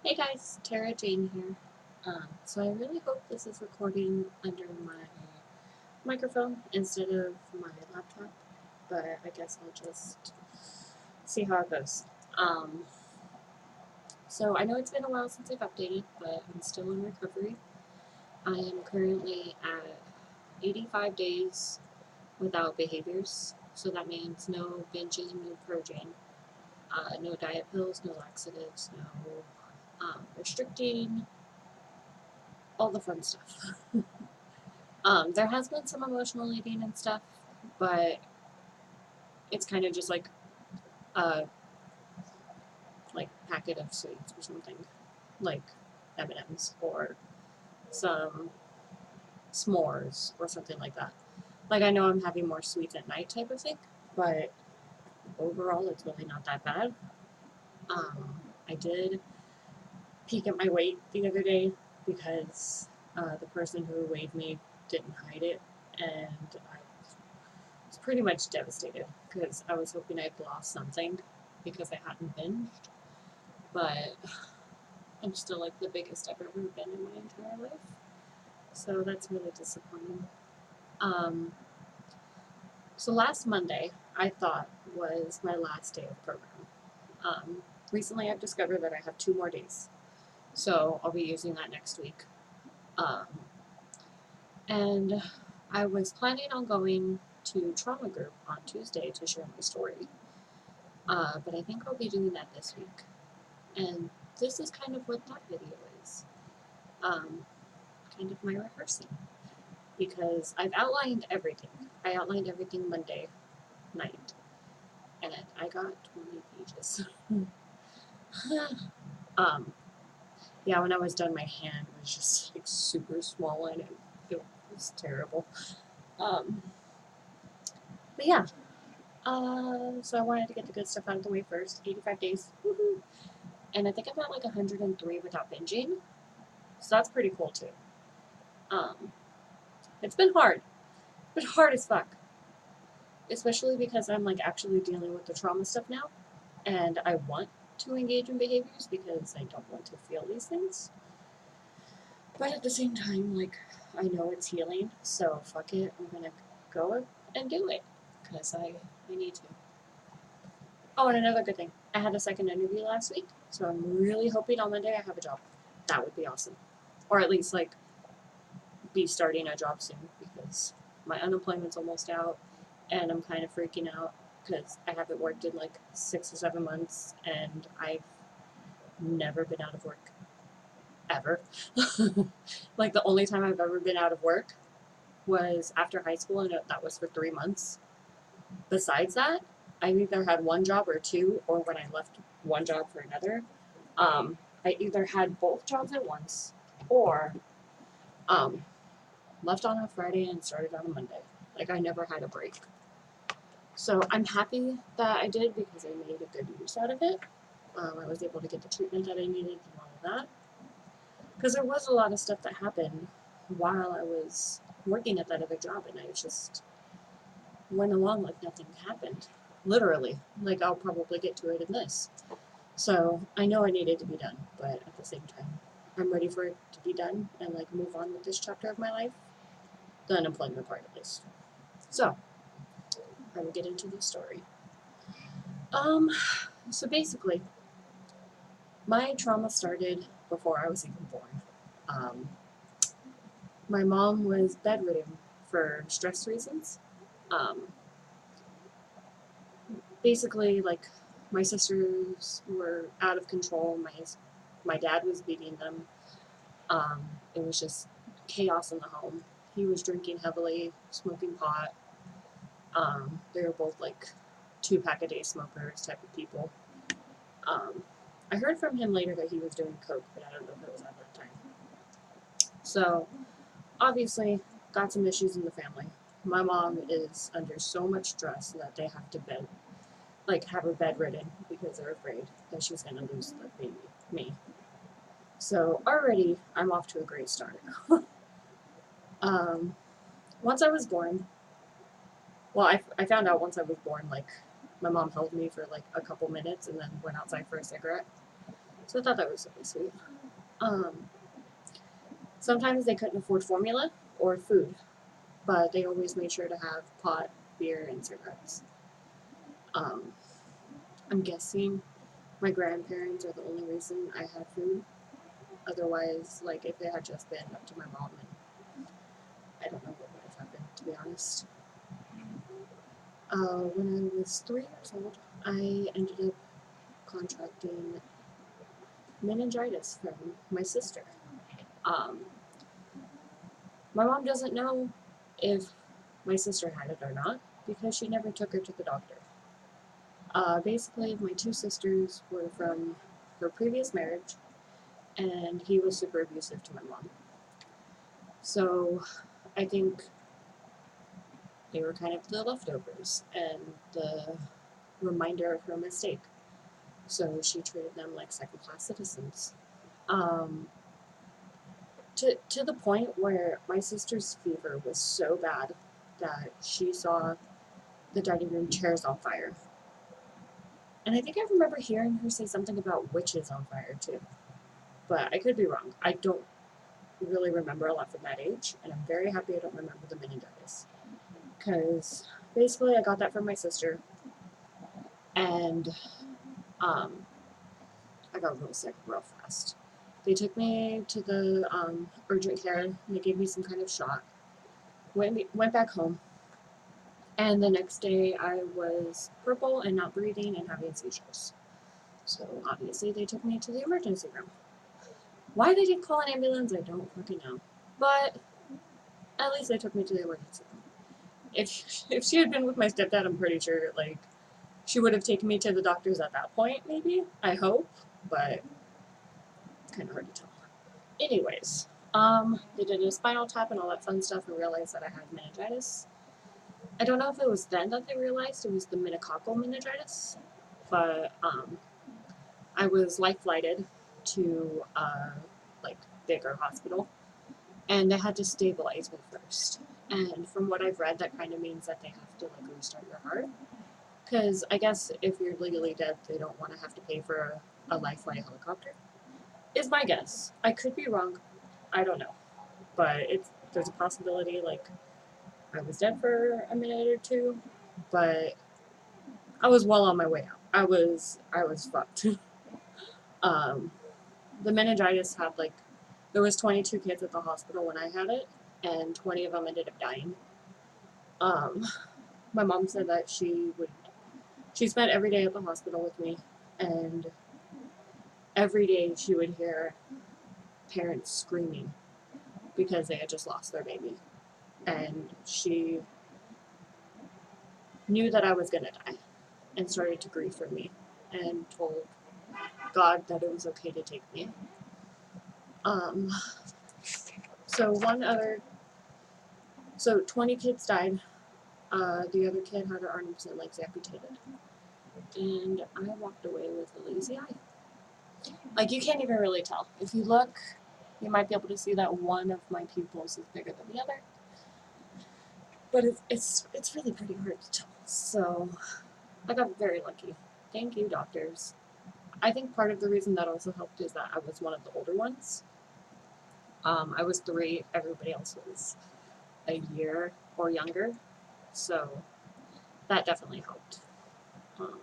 Hey guys, Tara Jane here. So I really hope this is recording under my microphone instead of my laptop, but I guess I'll just see how it goes. Um, so I know it's been a while since I've updated, but I'm still in recovery. I am currently at 85 days without behaviors, so that means no binging, no purging, no diet pills, no laxatives, no restricting, all the fun stuff. There has been some emotional eating and stuff, but it's kind of just a packet of sweets or something, like M&Ms or some s'mores or something like that. Like I know I'm having more sweets at night type of thing, but overall it's really not that bad. I did peek at my weight the other day because the person who weighed me didn't hide it, and I was pretty much devastated because I was hoping I'd lost something because I hadn't binged, but I'm still like the biggest I've ever been in my entire life. So that's really disappointing. Um, so last Monday, I thought was my last day of program. Um, Recently, I've discovered that I have 2 more days, so I'll be using that next week. Um, and I was planning on going to trauma group on Tuesday to share my story, but I think I'll be doing that this week. And this is kind of what that video is. Um, Kind of my rehearsing, because I've outlined everything. I outlined everything Monday night, and I got 20 pages. um, yeah, when I was done, my hand was just like super swollen and it was terrible. Um, but yeah, so I wanted to get the good stuff out of the way first. 85 days, woohoo! And I think I'm at like 103 without binging, so that's pretty cool too. Um, it's been hard, but hard as fuck, especially because I'm like actually dealing with the trauma stuff now. And I want to engage in behaviors because I don't want to feel these things. But at the same time, like, I know it's healing, so fuck it, I'm gonna go and do it because I need to. Oh, and another good thing, I had a second interview last week, so I'm really hoping on Monday I have a job. That would be awesome. Or at least, like, be starting a job soon because my unemployment's almost out and I'm kind of freaking out because I haven't worked in like 6 or 7 months and I've never been out of work ever. Like the only time I've ever been out of work was after high school, and that was for 3 months. Besides that, I either had one job or two, or when I left one job for another, I either had both jobs at once, or um, left on a Friday and started on a Monday. Like I never had a break. So I'm happy that I did because I made a good use out of it. I was able to get the treatment that I needed and all of that. Because there was a lot of stuff that happened while I was working at that other job, and I just went along like nothing happened. Literally. Like, I'll probably get to it in this. So, I know it needed to be done, but at the same time, I'm ready for it to be done and, like, move on with this chapter of my life. The unemployment part, at least. So, I will get into the story. Um, so basically, my trauma started before I was even born. Um, my mom was bedridden for stress reasons. Um, Basically, like, my sisters were out of control. My dad was beating them. It was just chaos in the home. He was drinking heavily, smoking pot. They were both like 2 pack a day smokers type of people. Um, I heard from him later that he was doing coke, but I don't know if it was at that time. So obviously, got some issues in the family. My mom is under so much stress that they have to have her bedridden because they're afraid that she's going to lose the baby, me. So already I'm off to a great start. um, Once I was born, well, I found out once I was born, like, my mom held me for like a couple minutes and then went outside for a cigarette. So I thought that was really sweet. Um, Sometimes they couldn't afford formula or food, but they always made sure to have pot, beer, and cigarettes. Um, I'm guessing my grandparents are the only reason I had food. Otherwise, like if it had just been up to my mom, and I don't know what would have happened, to be honest. When I was 3 years old, I ended up contracting meningitis from my sister. Um, my mom doesn't know if my sister had it or not because she never took her to the doctor. Basically, my two sisters were from her previous marriage, and he was super abusive to my mom. So I think they were kind of the leftovers and the reminder of her mistake. So she treated them like second class citizens. Um, to the point where my sister's fever was so bad that she saw the dining room chairs on fire. And I think I remember hearing her say something about witches on fire too. But I could be wrong. I don't really remember a lot from that age, and I'm very happy I don't remember the meningitis. Because basically, I got that from my sister, and um, I got real sick real fast. They took me to the urgent care, and they gave me some kind of shot. Went back home, and the next day I was purple and not breathing and having seizures. So obviously, they took me to the emergency room. Why they didn't call an ambulance, I don't fucking know. But at least they took me to the emergency room. If she had been with my stepdad, I'm pretty sure like she would have taken me to the doctors at that point. Maybe I hope, but it's kind of hard to tell. Anyways, they did a spinal tap and all that fun stuff and realized that I had meningitis. I don't know if it was then that they realized it was the meningococcal meningitis, but I was life flighted to like bigger hospital, and they had to stabilize me first. And from what I've read, that kind of means that they have to like restart your heart. Because I guess if you're legally dead, they don't want to have to pay for a life flight helicopter. Is my guess. I could be wrong. I don't know, but there's a possibility like I was dead for a minute or two, but I was well on my way out. I was fucked. um, the meningitis had like there was 22 kids at the hospital when I had it, and 20 of them ended up dying. Um, my mom said that she spent every day at the hospital with me, and every day she would hear parents screaming because they had just lost their baby. And she knew that I was going to die and started to grieve for me and told God that it was okay to take me. Um, so one other, so 20 kids died. The other kid had her arms and legs amputated. And I walked away with a lazy eye. Like, you can't even really tell. If you look, you might be able to see that one of my pupils is bigger than the other. But it's really pretty hard to tell. So I got very lucky. Thank you, doctors. I think part of the reason that also helped is that I was one of the older ones. I was 3, everybody else was a year or younger. So that definitely helped. Um,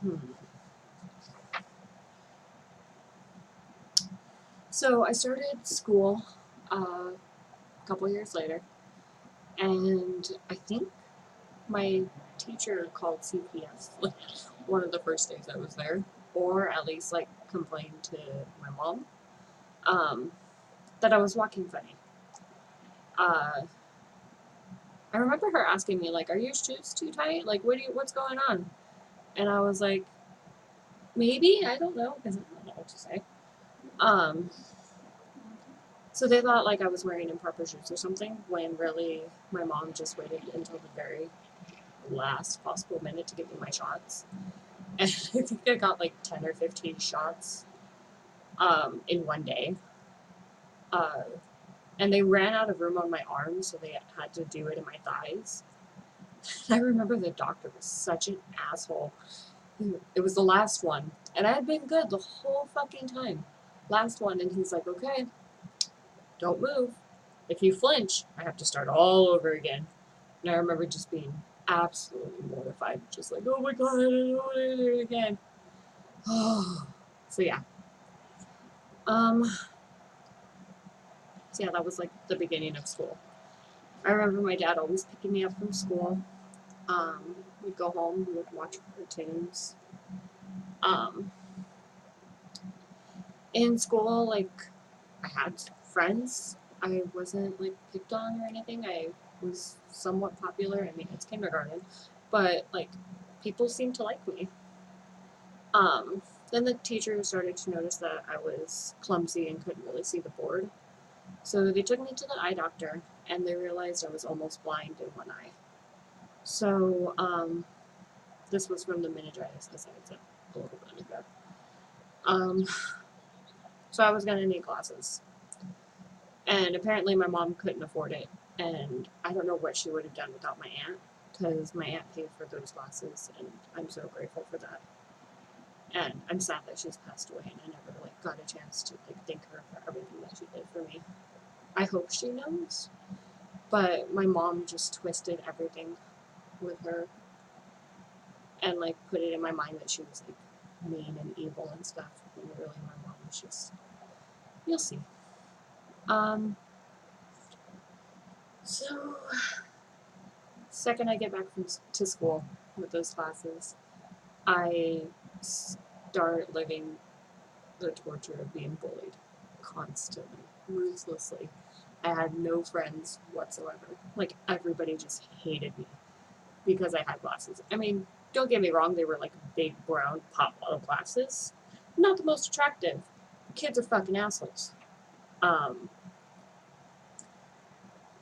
hmm. So I started school a couple years later, and I think my teacher called CPS like one of the first days I was there, or at least like complained to my mom that I was walking funny. Uh, I remember her asking me like, "Are your shoes too tight? Like, what's going on?" And I was like, "Maybe I don't know because I don't know what to say." Um, so they thought like I was wearing improper shoes or something, when really my mom just waited until the very last possible minute to give me my shots. And I think I got like 10 or 15 shots in one day. Uh, and they ran out of room on my arms, so they had to do it in my thighs. I remember the doctor was such an asshole. It was the last one, and I had been good the whole fucking time. Last one, and he's like, okay, don't move. If you flinch, I have to start all over again. And I remember just being absolutely mortified, just like, oh my god, I don't want to do it again. So yeah. Um, so yeah, that was like the beginning of school. I remember my dad always picking me up from school. We'd go home, we would watch cartoons. Um, in school, like, I had friends. I wasn't like picked on or anything. I was somewhat popular. I mean, it's kindergarten, but like, people seemed to like me. Um, then the teacher started to notice that I was clumsy and couldn't really see the board. So they took me to the eye doctor, and they realized I was almost blind in one eye. So this was from the meningitis, as I had said a little bit ago. Um, so I was gonna need glasses, and apparently my mom couldn't afford it, and I don't know what she would have done without my aunt, because my aunt paid for those glasses, and I'm so grateful for that. And I'm sad that she's passed away, and I never like got a chance to like thank her for everything that she did for me. I hope she knows, but my mom just twisted everything with her and like put it in my mind that she was like mean and evil and stuff. When really my mom was just, you'll see. Um, so second I get back to school with those classes, I start living the torture of being bullied constantly, ruthlessly. I had no friends whatsoever. Like everybody just hated me because I had glasses. I mean, don't get me wrong, they were like big brown pop bottle glasses. Not the most attractive. Kids are fucking assholes. Um,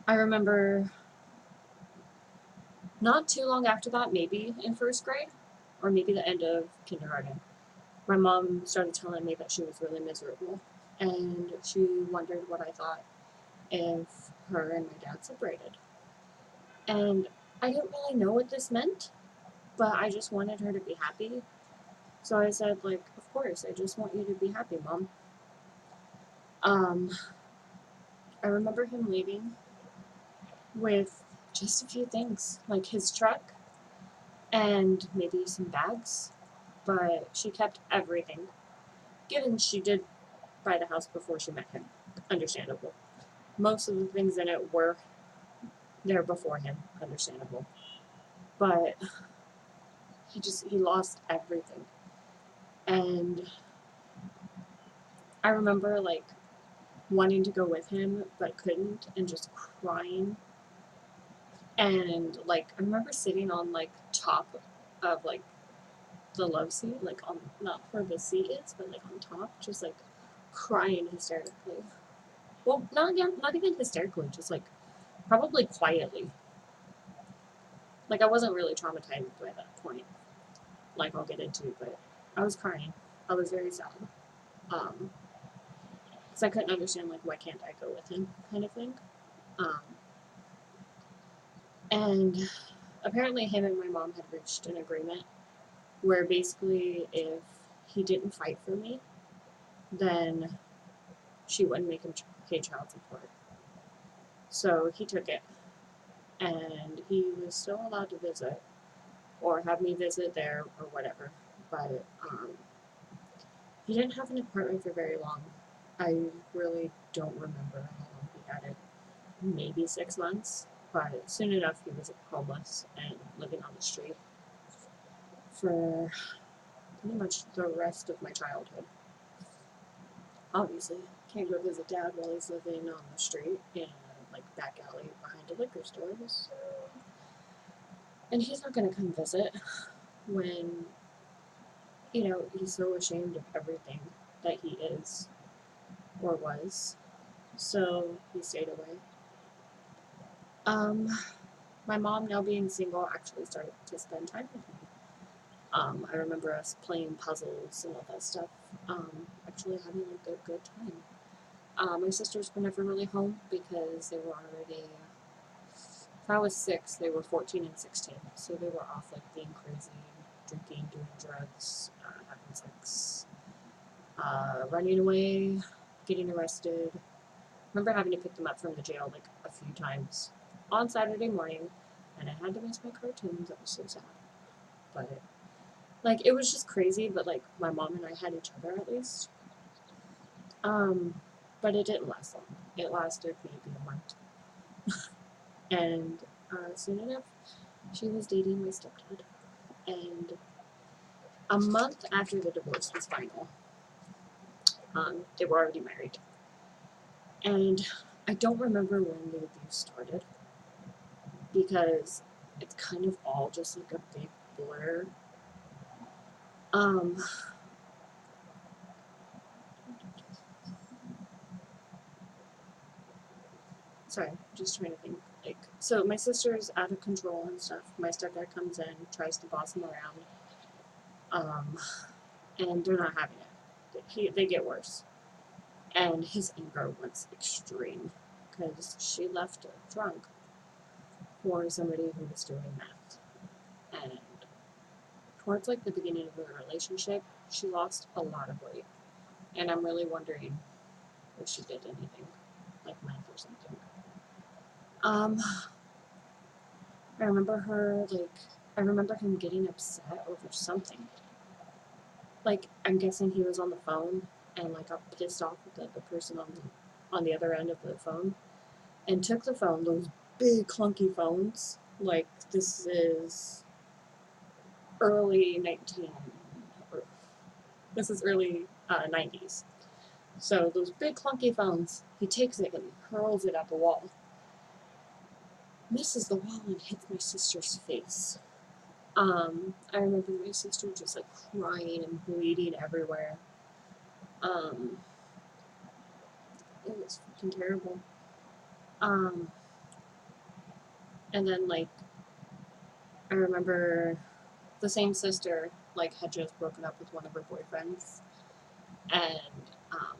I remember not too long after that, maybe in first grade, or maybe the end of kindergarten, my mom started telling me that she was really miserable. And she wondered what I thought if her and my dad separated. And I didn't really know what this meant, but I just wanted her to be happy. So I said, like, of course, I just want you to be happy, Mom. Um, I remember him leaving with just a few things, like his truck and maybe some bags, but she kept everything, given she did buy the house before she met him. Understandable. Most of the things in it were there before him. Understandable. But he lost everything. And I remember like wanting to go with him but couldn't and just crying. And like I remember sitting on like top of like the love seat, like on not where the seat is, but like on top, just like crying hysterically. Well, not even hysterically, just like probably quietly. Like I wasn't really traumatized by that point. Like I'll get into, but I was crying. I was very sad. Um, because I couldn't understand like why can't I go with him, kind of thing. Um, and apparently him and my mom had reached an agreement where basically if he didn't fight for me, then she wouldn't make him pay child support. So he took it, and he was still allowed to visit or have me visit there or whatever. But he didn't have an apartment for very long. I really don't remember how long he had it. Maybe 6 months, but soon enough he was homeless and living on the street for pretty much the rest of my childhood. Obviously, can't go visit dad while he's living on the street in a like back alley behind a liquor store. So, and he's not gonna come visit when he's so ashamed of everything that he is or was. So he stayed away. Um, my mom, now being single, actually started to spend time with me. I remember us playing puzzles and all that stuff. Actually having like a good time. My sisters were never really home because they were already. If I was 6, they were 14 and 16, so they were off like being crazy. drinking, doing drugs, having sex, running away, getting arrested. Remember having to pick them up from the jail like a few times on Saturday morning, and I had to miss my cartoons. That was so sad. But like it was just crazy. But like my mom and I had each other at least. But it didn't last long. It lasted maybe a month, and soon enough, she was dating my stepdad. And a month after the divorce was final, they were already married. And I don't remember when the abuse started because it's kind of all just like a big blur. Um, sorry, just trying to think. Like, so my sister's out of control and stuff. My stepdad comes in, tries to boss him around, and they're not having it. They get worse, and his anger was extreme because she left drunk for somebody who was doing that, and towards like the beginning of the relationship, she lost a lot of weight, and I'm really wondering if she did anything like meth or something. Um, I remember I remember him getting upset over something. Like, I'm guessing he was on the phone and like got pissed off with the person on the other end of the phone, and took the phone, those big clunky phones. Like this is early 19, or this is early 90s. So those big clunky phones, he takes it and hurls it at the wall. Misses the wall and hits my sister's face. I remember my sister just like crying and bleeding everywhere. Um, it was fucking terrible. Um, and then like I remember the same sister like had just broken up with one of her boyfriends, and um,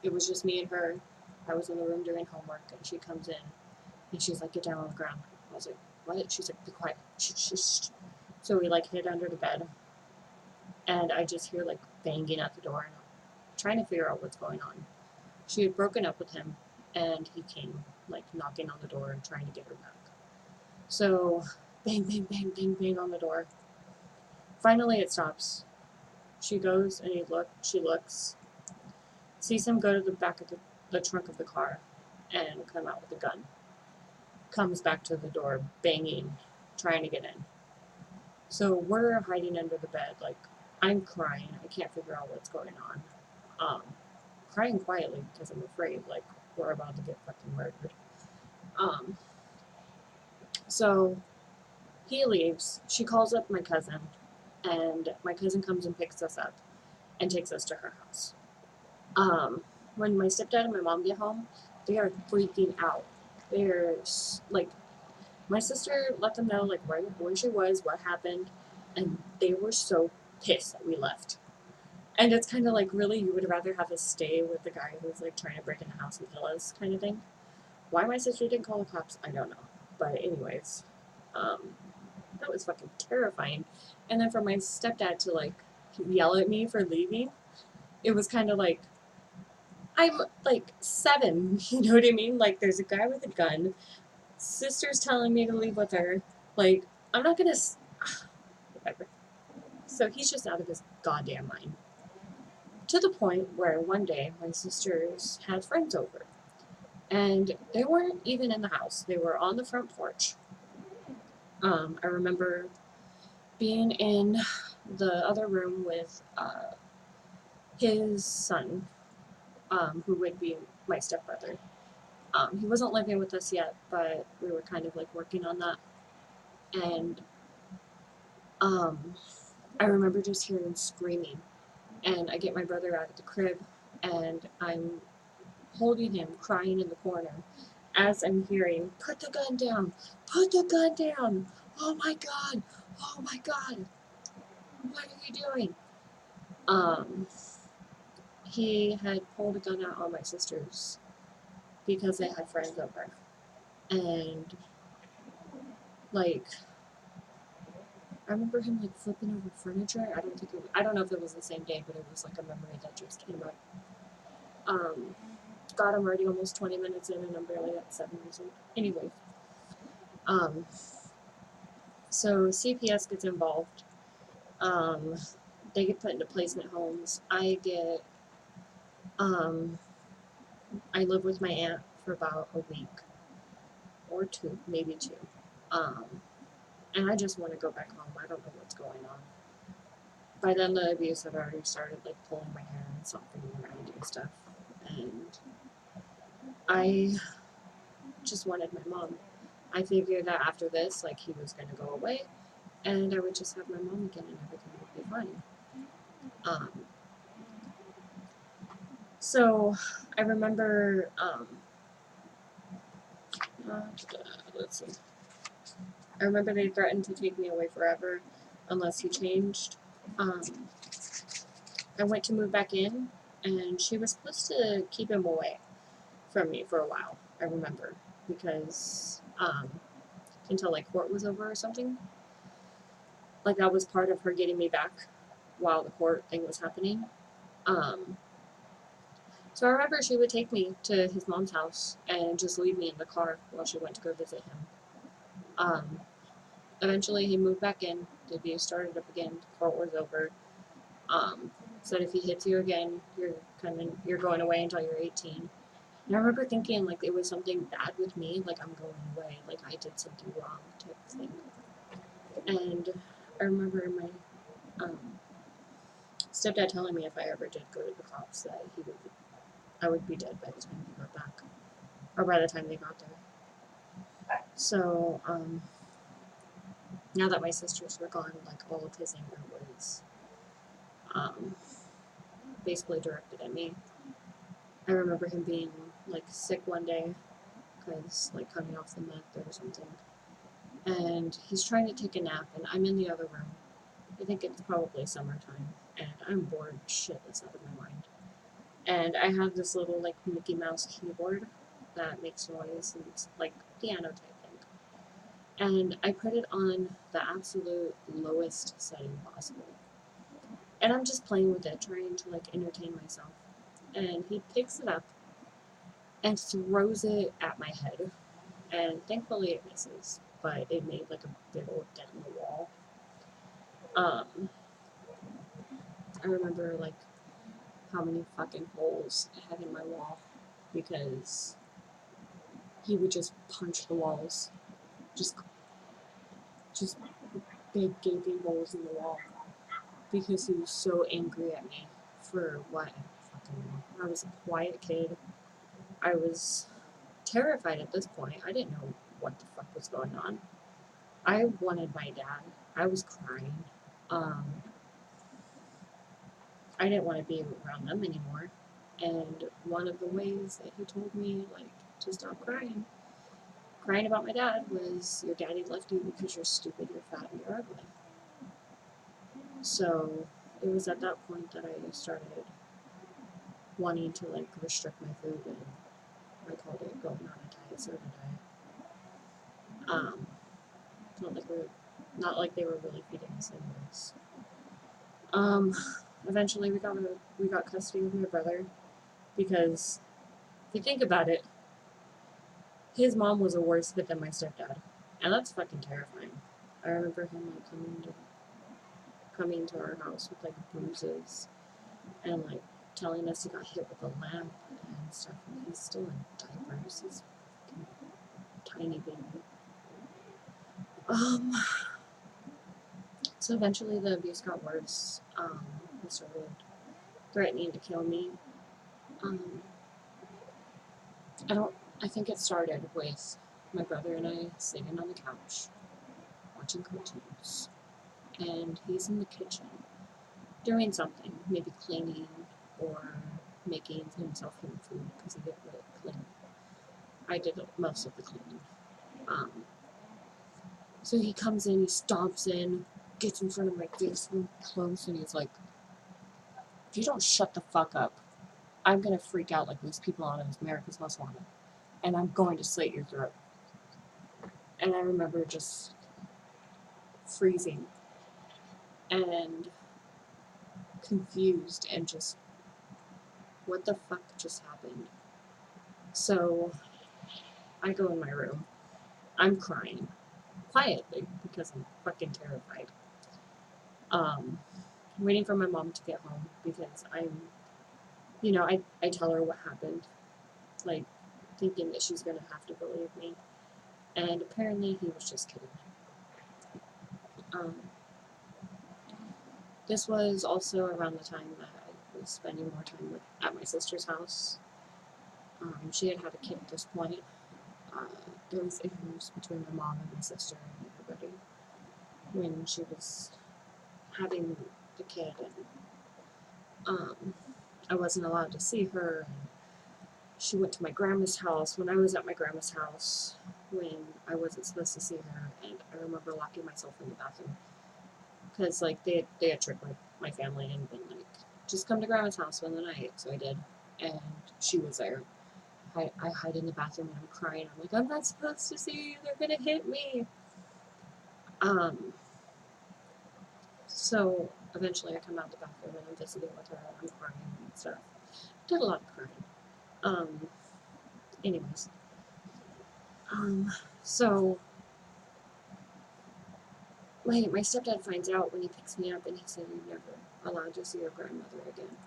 it was just me and her. I was in the room doing homework, and she comes in, and she's like, "Get down on the ground." I was like, "What?" She's like, "Be quiet." Shh. So we like hid under the bed, and I just hear like banging at the door, and I'm trying to figure out what's going on. She had broken up with him, and he came like knocking on the door and trying to get her back. So bang, bang, bang, bang, bang on the door. Finally, it stops. She goes and she looks, sees him go to the back of the trunk of the car, and come out with a gun. Comes back to the door, banging, trying to get in. So we're hiding under the bed, like I'm crying. I can't figure out what's going on. Um, Crying quietly because I'm afraid, like we're about to get fucking murdered. Um, so he leaves. She calls up my cousin, and my cousin comes and picks us up and takes us to her house. Um, when my stepdad and my mom get home, they are freaking out. They're like, my sister let them know like where she was, what happened, and they were so pissed that we left. And it's kind of like, really, you would rather have us stay with the guy who's like trying to break in the house and kill us, kind of thing. Why my sister didn't call the cops, I don't know. But anyways, um, that was fucking terrifying. And then for my stepdad to like yell at me for leaving, it was kind of like, I'm like 7, you know what I mean? Like there's a guy with a gun. Sister's telling me to leave with her. Like I'm not gonna. Whatever. So he's just out of his goddamn mind. To the point where one day my sisters had friends over, and they weren't even in the house. They were on the front porch. I remember being in the other room with his son, who would be my stepbrother. He wasn't living with us yet, but we were kind of like working on that. And um, I remember just hearing screaming. And I get my brother out of the crib, and I'm holding him, crying in the corner, as I'm hearing, "Put the gun down! Put the gun down! Oh my God! Oh my God! What are you doing?" Um, he had pulled a gun out on my sisters because they had friends over. And, like, I remember him like flipping over furniture. I don't know if it was the same day, but it was like a memory that just came up. Um, God, I'm already almost 20 minutes in and I'm barely at 7 years old. Anyway, um, so CPS gets involved. Um, they get put into placement homes. Um, I live with my aunt for about a week or two, maybe two. Um, and I just want to go back home. I don't know what's going on. By then, the abuse had already started, like pulling my hair and something around and stuff. And I just wanted my mom. I figured that after this, like, he was going to go away and I would just have my mom again and everything would be fine. Um, so I remember, let's see. I remember they threatened to take me away forever unless he changed. Um, I went to move back in, and she was supposed to keep him away from me for a while. I remember because until like court was over or something. Like that was part of her getting me back while the court thing was happening. Um, so I remember she would take me to his mom's house and just leave me in the car while she went to go visit him. Um, Eventually, he moved back in. The abuse started up again. The court was over. Said if he hits you again, you're going away until you're 18. And I remember thinking like it was something bad with me, like I'm going away, like I did something wrong type of thing. And I remember my stepdad telling me if I ever did go to the cops that I would be dead by the time he got back, or by the time they got there. So now that my sisters were gone, like all of his anger was um, basically directed at me. I remember him being like sick one day because like coming off the meth or something, and he's trying to take a nap, and I'm in the other room. I think it's probably summertime, and I'm bored shitless out of my mind. And I have this little like Mickey Mouse keyboard that makes noise and it's like piano type thing. And I put it on the absolute lowest setting possible. And I'm just playing with it, trying to like entertain myself. And he picks it up and throws it at my head. And thankfully it misses, but it made like a big old dent in the wall. I remember like how many fucking holes I had in my wall because he would just punch the walls. Just just big gaping holes in the wall because he was so angry at me for what I was a quiet kid. I was terrified at this point. I didn't know what the fuck was going on. I wanted my dad. I was crying. Um, I didn't want to be around them anymore. And one of the ways that he told me like to stop crying about my dad was your daddy left you because you're stupid, you're fat, and you're ugly. So it was at that point that I started wanting to like restrict my food, and I called it going on a diet, soda diet. Not like not like they were really feeding us anyways. Um, Eventually we got custody of my brother because if you think about it, his mom was a worse fit than my stepdad, and that's fucking terrifying. I remember him like coming to our house with like bruises and like telling us he got hit with a lamp and stuff, and he's still in diapers. He's a tiny baby. Um, so eventually the abuse got worse. He started threatening to kill me. Um, I don't. I think it started with my brother and I sitting on the couch watching cartoons, and he's in the kitchen doing something, maybe cleaning or making himself some food because he didn't really clean. I did most of the cleaning. Um, so he comes in, he stomps in, gets in front of my face real close, and he's like, "If you don't shut the fuck up, I'm gonna freak out like those people on America's Most Wanted, and I'm going to slit your throat." And I remember just freezing and confused and just, what the fuck just happened? So I go in my room. I'm crying quietly because I'm fucking terrified. Um, waiting for my mom to get home because I tell her what happened, like thinking that she's gonna have to believe me. And apparently he was just kidding. Um, this was also around the time that I was spending more time at my sister's house. She had a kid at this point. Uh, there was issues between my mom and my sister and everybody when she was having the kid, and I wasn't allowed to see her. And she went to my grandma's house when I was at my grandma's house when I wasn't supposed to see her, and I remember locking myself in the bathroom because like they had tricked my family and been like, just come to grandma's house for the night. So I did, and she was there. I hide in the bathroom and I'm crying. I'm like, I'm not supposed to see you. They're gonna hit me. Um, so eventually I come out the bathroom and I'm visiting with her and I'm crying and stuff. Did a lot of crying. Um, anyways, so my stepdad finds out when he picks me up and he said, "You're never allowed to see your grandmother again."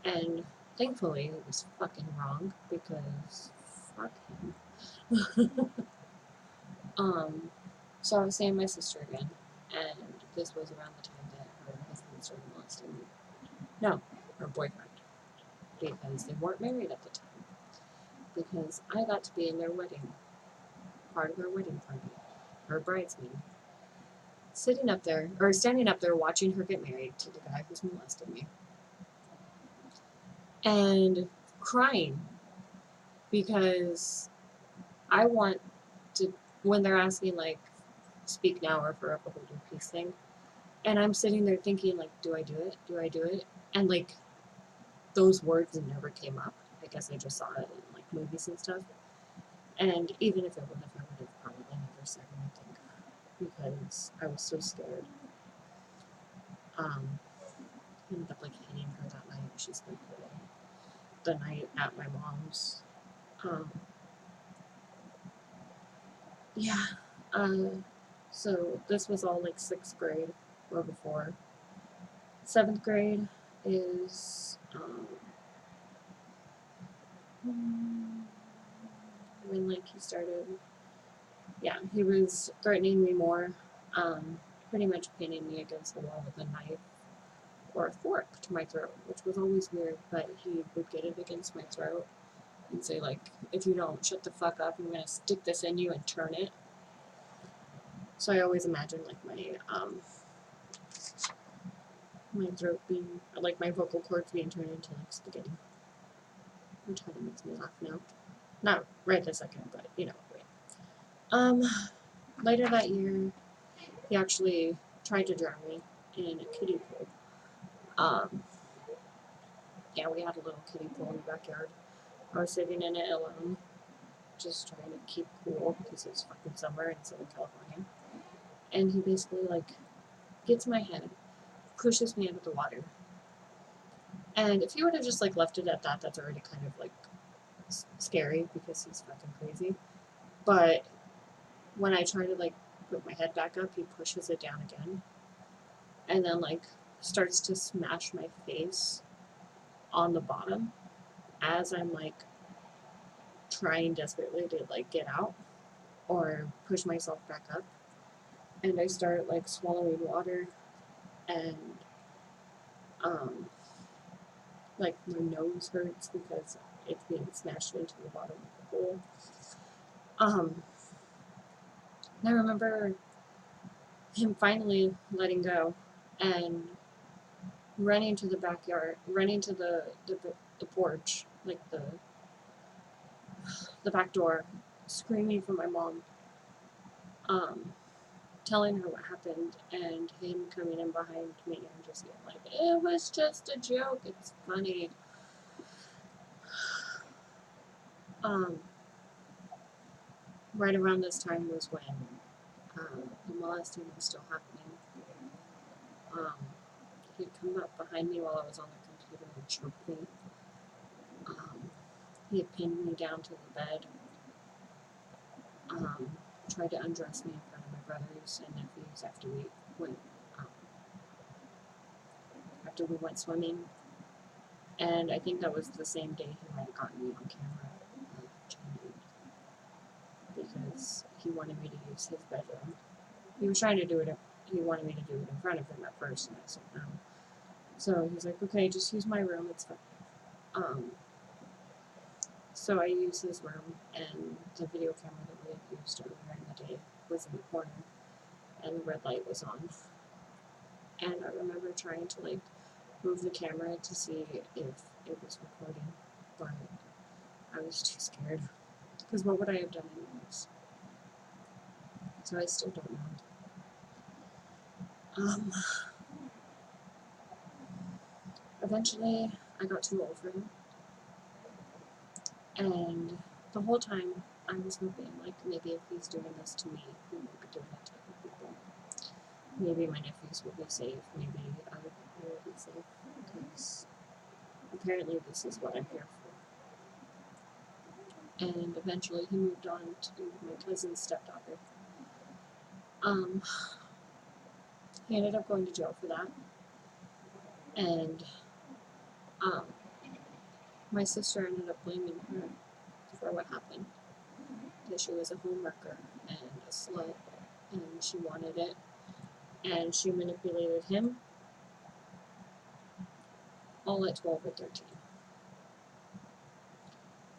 And thankfully it was fucking wrong because fuck him. So I was seeing my sister again, and this was around the time that her husband started molesting me. No, her boyfriend, because they weren't married at the time. Because I got to be in their wedding, part of their wedding party, her bridesmaid, standing up there watching her get married to the guy who's molested me, and crying because I want to, when they're asking, like, speak now or forever hold your peace thing, and I'm sitting there thinking, like, do I do it? Do I do it? And, like, those words never came up. I guess I just saw it in, like, movies and stuff. And even if it would have, I would have probably never said anything because I was so scared. Ended up, like, hitting her that night. She spent the night at my mom's. Um, yeah. So this was all, like, 6th grade or before. 7th grade is when, like, he started, yeah, he was threatening me more, pretty much pinning me against the wall with a knife or a fork to my throat, which was always weird, but he would get it against my throat and say, like, if you don't shut the fuck up, I'm gonna stick this in you and turn it. So I always imagined, like, my throat being, like, my vocal cords being turned into, like, spaghetti, which kind of makes me laugh now. Not right this second, but, right. Later that year, he actually tried to drown me in a kiddie pool. Yeah, we had a little kiddie pool in the backyard. I was sitting in it alone, just trying to keep cool because it was fucking summer in Southern California. And he basically, like, gets my head, pushes me into the water. And if he would have just, like, left it at that, that's already kind of, like, scary because he's fucking crazy. But when I try to, like, put my head back up, he pushes it down again. And then, like, starts to smash my face on the bottom as I'm, like, trying desperately to, like, get out or push myself back up. And I start, like, swallowing water and like, my nose hurts because it's being smashed into the bottom of the pool. And I remember him finally letting go and running to the backyard, running to the porch, like the back door, screaming for my mom, telling her what happened, and him coming in behind me and just being like, "It was just a joke. It's funny." Right around this time was when the molesting was still happening. he'd come up behind me while I was on the computer and choke me. He had pinned me down to the bed, tried to undress me in front of my brothers and nephews um, after we went swimming. And I think that was the same day he might have gotten me on camera, because he wanted me to use his bedroom. He was trying to do it. He wanted me to do it in front of him at first, and I said no. So he's like, okay, just use my room. It's fine. So I used his room, and the video camera that we had used earlier in the day was in the corner, and the red light was on. And I remember trying to move the camera to see if it was recording, but I was too scared. Because what would I have done anyways? So I still don't know. Eventually, I got too old for him, and the whole time I was hoping, maybe if he's doing this to me, he won't be doing it to other people. Maybe my nephews will be safe, maybe other people will be safe, because apparently this is what I'm here for. And eventually he moved on to my cousin's stepdaughter. He ended up going to jail for that, and my sister ended up blaming her for what happened, that she was a homewrecker and a slut, and she wanted it, and she manipulated him, all at 12 or 13.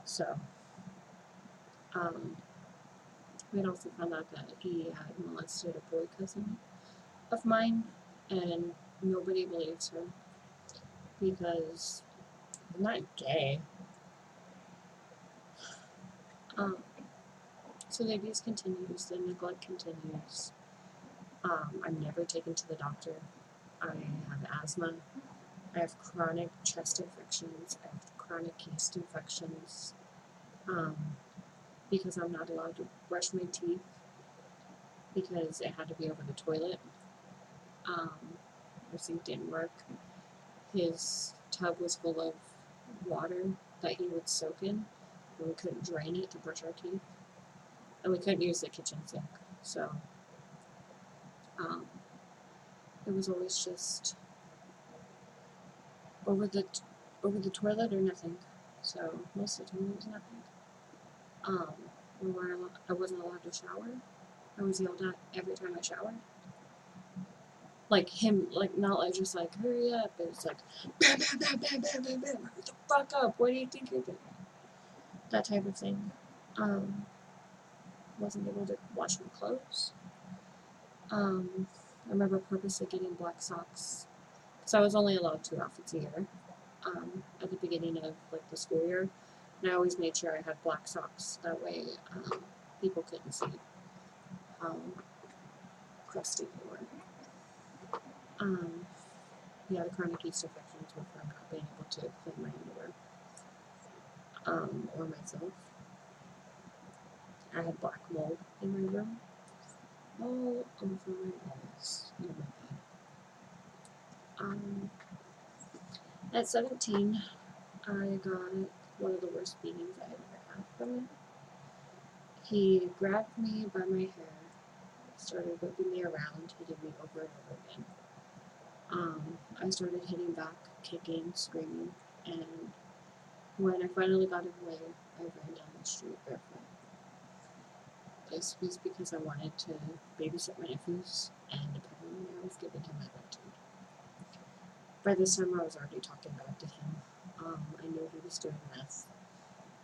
So, we had also found out that he had molested a boy cousin of mine, and nobody believes her, because I'm not gay. So the abuse continues, the neglect continues. I'm never taken to the doctor. I have asthma. I have chronic chest infections. I have chronic yeast infections. Because I'm not allowed to brush my teeth, because it had to be over the toilet. Our sink didn't work. His tub was full of water that he would soak in, and we couldn't drain it to brush our teeth. And we couldn't use the kitchen sink. So, it was always just over the toilet or nothing. So most of the time it was nothing. I wasn't allowed to shower. I was yelled at every time I showered. Not just hurry up. It was bam, bam, bam, bam, bam, bam, bam, hurry the fuck up. What do you think you're doing? That type of thing. Wasn't able to wash my clothes. I remember purposely getting black socks, because I was only allowed 2 outfits a year. At the beginning of the school year, and I always made sure I had black socks. That way, people couldn't see how crusty they were. Yeah, the chronic yeast infections were from not being able to clean my underwear, or myself. I had black mold in my room, all over my walls and my bed. At 17, I got one of the worst beatings I had ever had from him. He grabbed me by my hair, started whipping me around, hitting me over and over again. I started hitting back, kicking, screaming, and when I finally got him away, I ran down the street barefoot. This was because I wanted to babysit my nephews, and apparently I was giving him attitude. By this time, I was already talking back to him. I knew he was doing meth,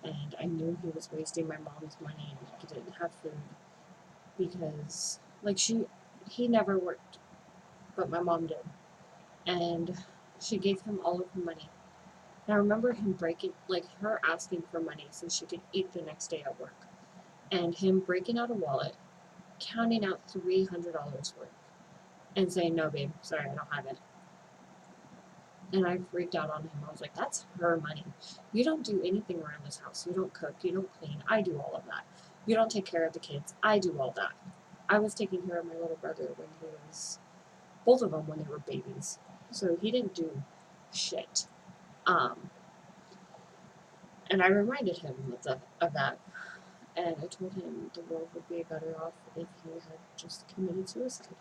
and I knew he was wasting my mom's money, and he didn't have food, because, he never worked, but my mom did, and she gave him all of her money. And I remember him her asking for money so she could eat the next day at work, and him breaking out a wallet, counting out $300 worth, and saying, "No, babe, sorry, I don't have it." And I freaked out on him. I was like, "That's her money. You don't do anything around this house. You don't cook. You don't clean. I do all of that. You don't take care of the kids. I do all that." I was taking care of my little brother when he was both of them when they were babies. So he didn't do shit. And I reminded him of that. And I told him the world would be better off if he had just committed suicide.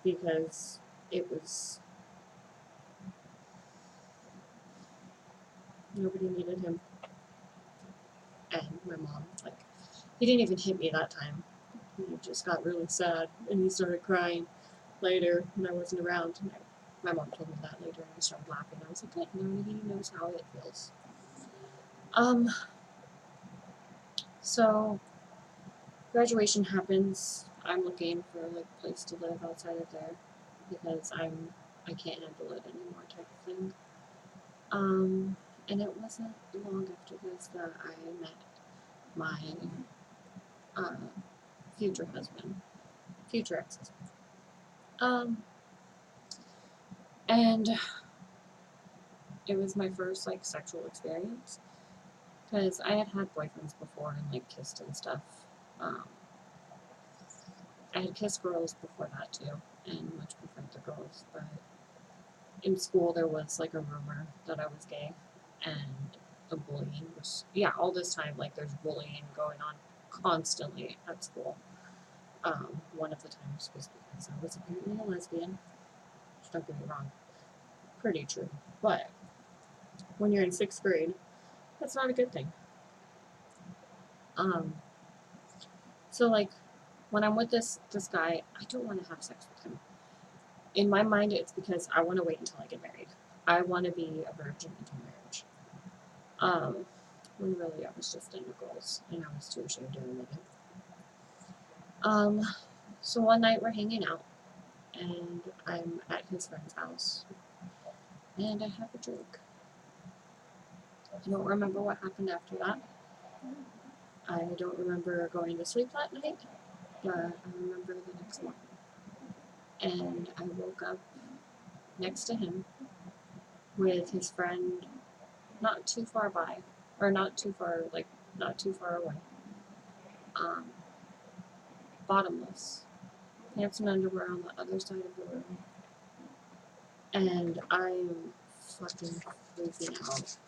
Because it was. Nobody needed him. And my mom, like, he didn't even hit me that time. He just got really sad and he started crying later when I wasn't around. And my mom told me that later and I started laughing. I was like, good, now he knows how it feels. So graduation happens. I'm looking for like a place to live outside of there because I can't handle it anymore type of thing. And it wasn't long after this that I met my future husband, future ex-husband. And it was my first like sexual experience because I had boyfriends before and like kissed and stuff. Um, I had kissed girls before that too, and much preferred the girls. But in school there was like a rumor that I was gay, and the bullying was all this time like there's bullying going on constantly at school. One of the times was because I was apparently a lesbian. Which, don't get me wrong, pretty true. But when you're in 6th grade, that's not a good thing. So like when I'm with this guy, I don't want to have sex with him. In my mind, it's because I want to wait until I get married. I want to be a virgin until marriage. When really I was just into girls and I was too ashamed to admit it. So one night we're hanging out and I'm at his friend's house and I have a drink. I don't remember what happened after that. I don't remember going to sleep that night, but I remember the next morning. And I woke up next to him with his friend not too far by, or not too far, like, not too far away. Bottomless. Pants and underwear on the other side of the room. And I'm fucking freaking out.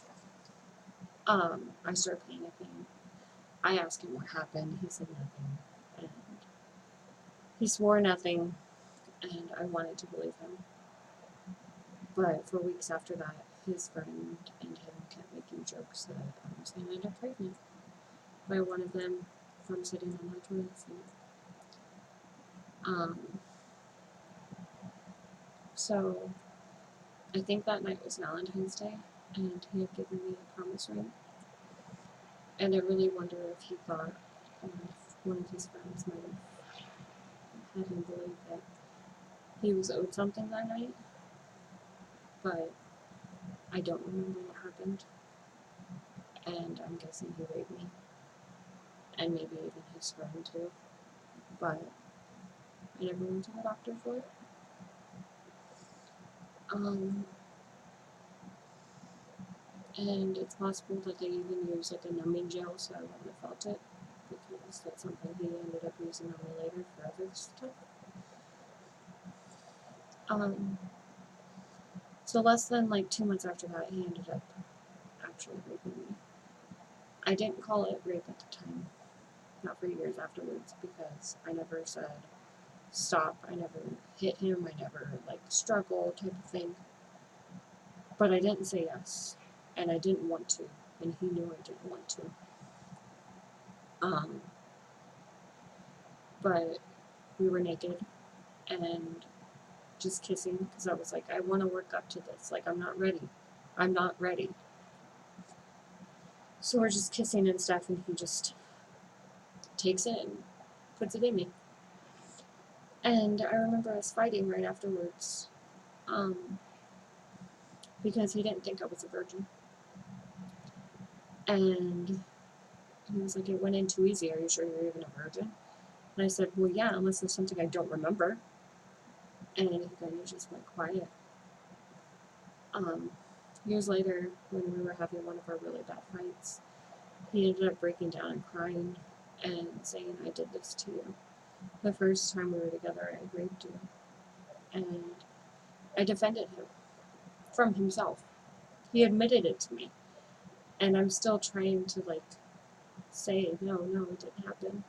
I start panicking. I ask him what happened. He said nothing. And he swore nothing. And I wanted to believe him. But for weeks after that, his friend and him kept making jokes that I was going to end up pregnant by one of them from sitting on the toilet seat. So I think that night was Valentine's Day, and he had given me a promise ring. And I really wonder if he thought one of his friends might have had him believe that he was owed something that night. But I don't remember what happened. And I'm guessing he raped me. And maybe even his friend too. But I never went to the doctor for it. And it's possible that they even used like a numbing gel so I wouldn't have felt it, because that's something he ended up using on me later for other stuff. So less than like 2 months after that, he ended up actually raping me. I didn't call it rape at the time, not for years afterwards, because I never said stop, I never hit him, I never like struggled type of thing. But I didn't say yes, and I didn't want to, and he knew I didn't want to. But we were naked and just kissing because I was like, I want to work up to this. Like, I'm not ready. I'm not ready. So we're just kissing and stuff, and he just takes it and puts it in me. And I remember us fighting right afterwards because he didn't think I was a virgin. And he was like, it went in too easy. Are you sure you're even a virgin? And I said, well, yeah, unless there's something I don't remember. And he kind of just went quiet. Years later, when we were having one of our really bad fights, he ended up breaking down and crying and saying, I did this to you. The first time we were together, I raped you. and I defended him from himself. He admitted it to me, and I'm still trying to like say no, it didn't happen.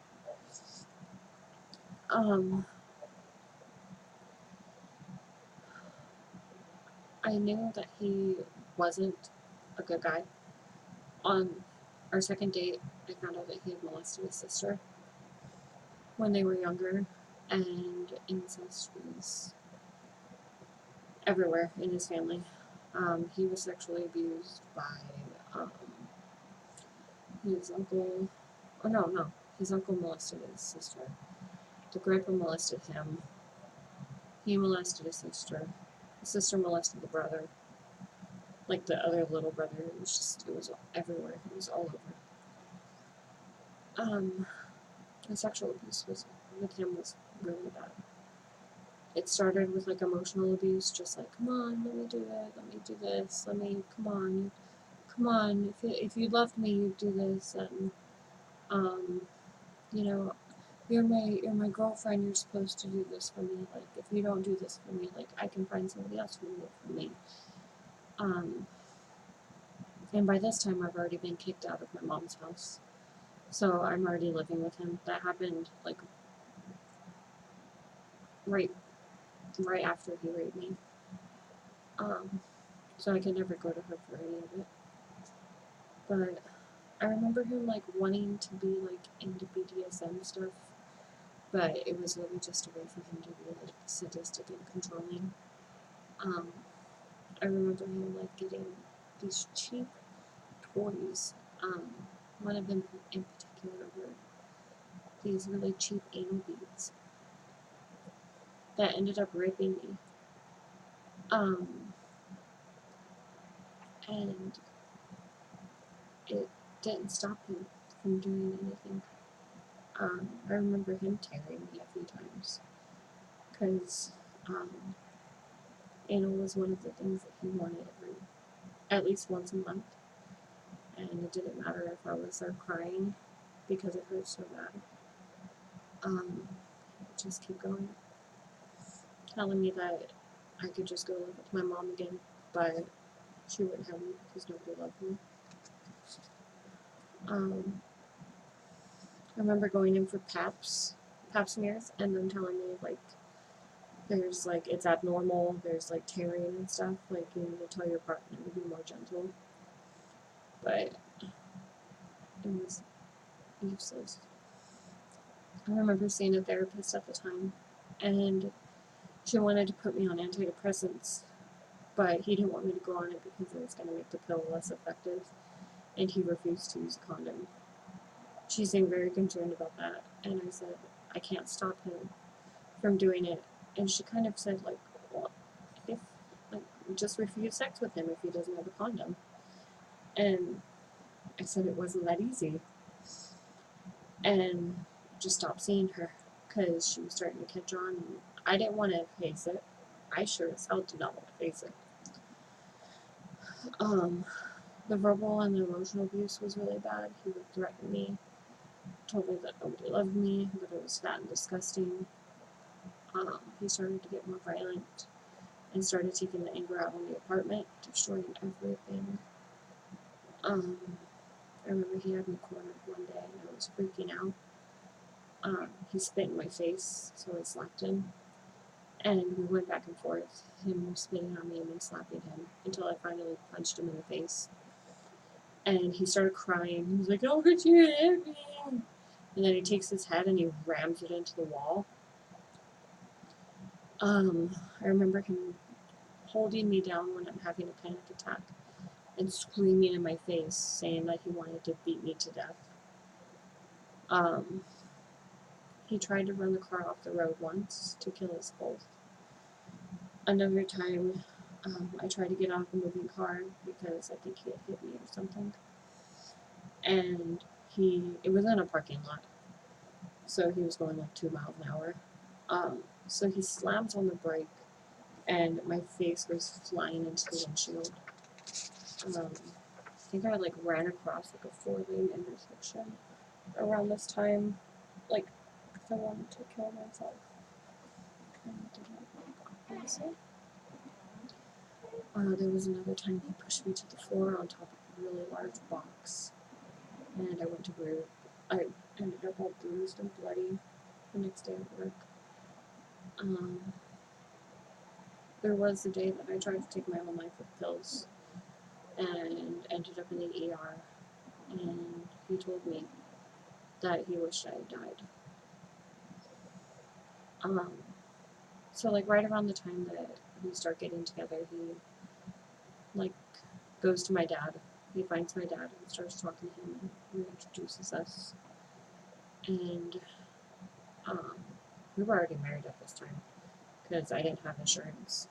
I knew that he wasn't a good guy. On our second date, I found out that he had molested his sister when they were younger, and incest was everywhere in his family. He was sexually abused by his uncle. Oh, no. His uncle molested his sister. The grandpa molested him. He molested his sister. His sister molested the brother. Like the other little brother. It was everywhere. It was all over. The sexual abuse with him was really bad. It started with like emotional abuse, just like, come on, let me do it, let me do this, come on, if you loved me, you'd do this, and you know, you're my girlfriend, you're supposed to do this for me, like, if you don't do this for me, like, I can find somebody else who will do it for me. And by this time, I've already been kicked out of my mom's house, so I'm already living with him. That happened, like, right after he raped me. So I could never go to her for any of it. But I remember him, like, wanting to be, like, into BDSM stuff, but it was really just a way for him to be, like, sadistic and controlling. I remember him, like, getting these cheap toys. One of them in particular were these really cheap anal beads that ended up raping me. And it didn't stop him from doing anything. I remember him tearing me a few times because anal was one of the things that he wanted at least once a month, and it didn't matter if I was there crying because it hurt so bad. Just keep going, telling me that I could just go live with my mom again, but she wouldn't have me because nobody loved me. I remember going in for pap smears and then telling me, like, there's, like, it's abnormal, there's, like, tearing and stuff, like, you need to tell your partner to be more gentle. But it was useless. I remember seeing a therapist at the time, and she wanted to put me on antidepressants, but he didn't want me to go on it because it was going to make the pill less effective, and he refused to use a condom. She seemed very concerned about that, and I said, I can't stop him from doing it. And she kind of said, like, well, if, like, just refuse sex with him if he doesn't have a condom. And I said it wasn't that easy. And just stopped seeing her because she was starting to catch on. And I didn't want to face it. I sure as hell did not want to face it. The verbal and the emotional abuse was really bad. He would threaten me, told me that nobody loved me, that I was fat and disgusting. He started to get more violent and started taking the anger out on the apartment, destroying everything. I remember he had me cornered one day and I was freaking out. He spit in my face, so I slapped him. And we went back and forth, him spitting on me and me slapping him, until I finally punched him in the face. And he started crying. He was like, "Oh, could you hit me?" And then he takes his head and he rams it into the wall. I remember him holding me down when I'm having a panic attack and screaming in my face, saying that he wanted to beat me to death. He tried to run the car off the road once to kill us both. Another time, I tried to get out of the moving car because I think he had hit me or something. And it was in a parking lot, so he was going like 2 miles an hour. So he slams on the brake, and my face goes flying into the windshield. I think I like ran across like a 4-lane intersection around this time, like, because I wanted to kill myself. honestly. There was another time he pushed me to the floor on top of a really large box, and I ended up all bruised and bloody the next day at work. There was a day that I tried to take my own life with pills and ended up in the ER, and he told me that he wished I had died. So like right around the time that we start getting together, he like goes to my dad. He finds my dad and starts talking to him and reintroduces us. And we were already married at this time because I didn't have insurance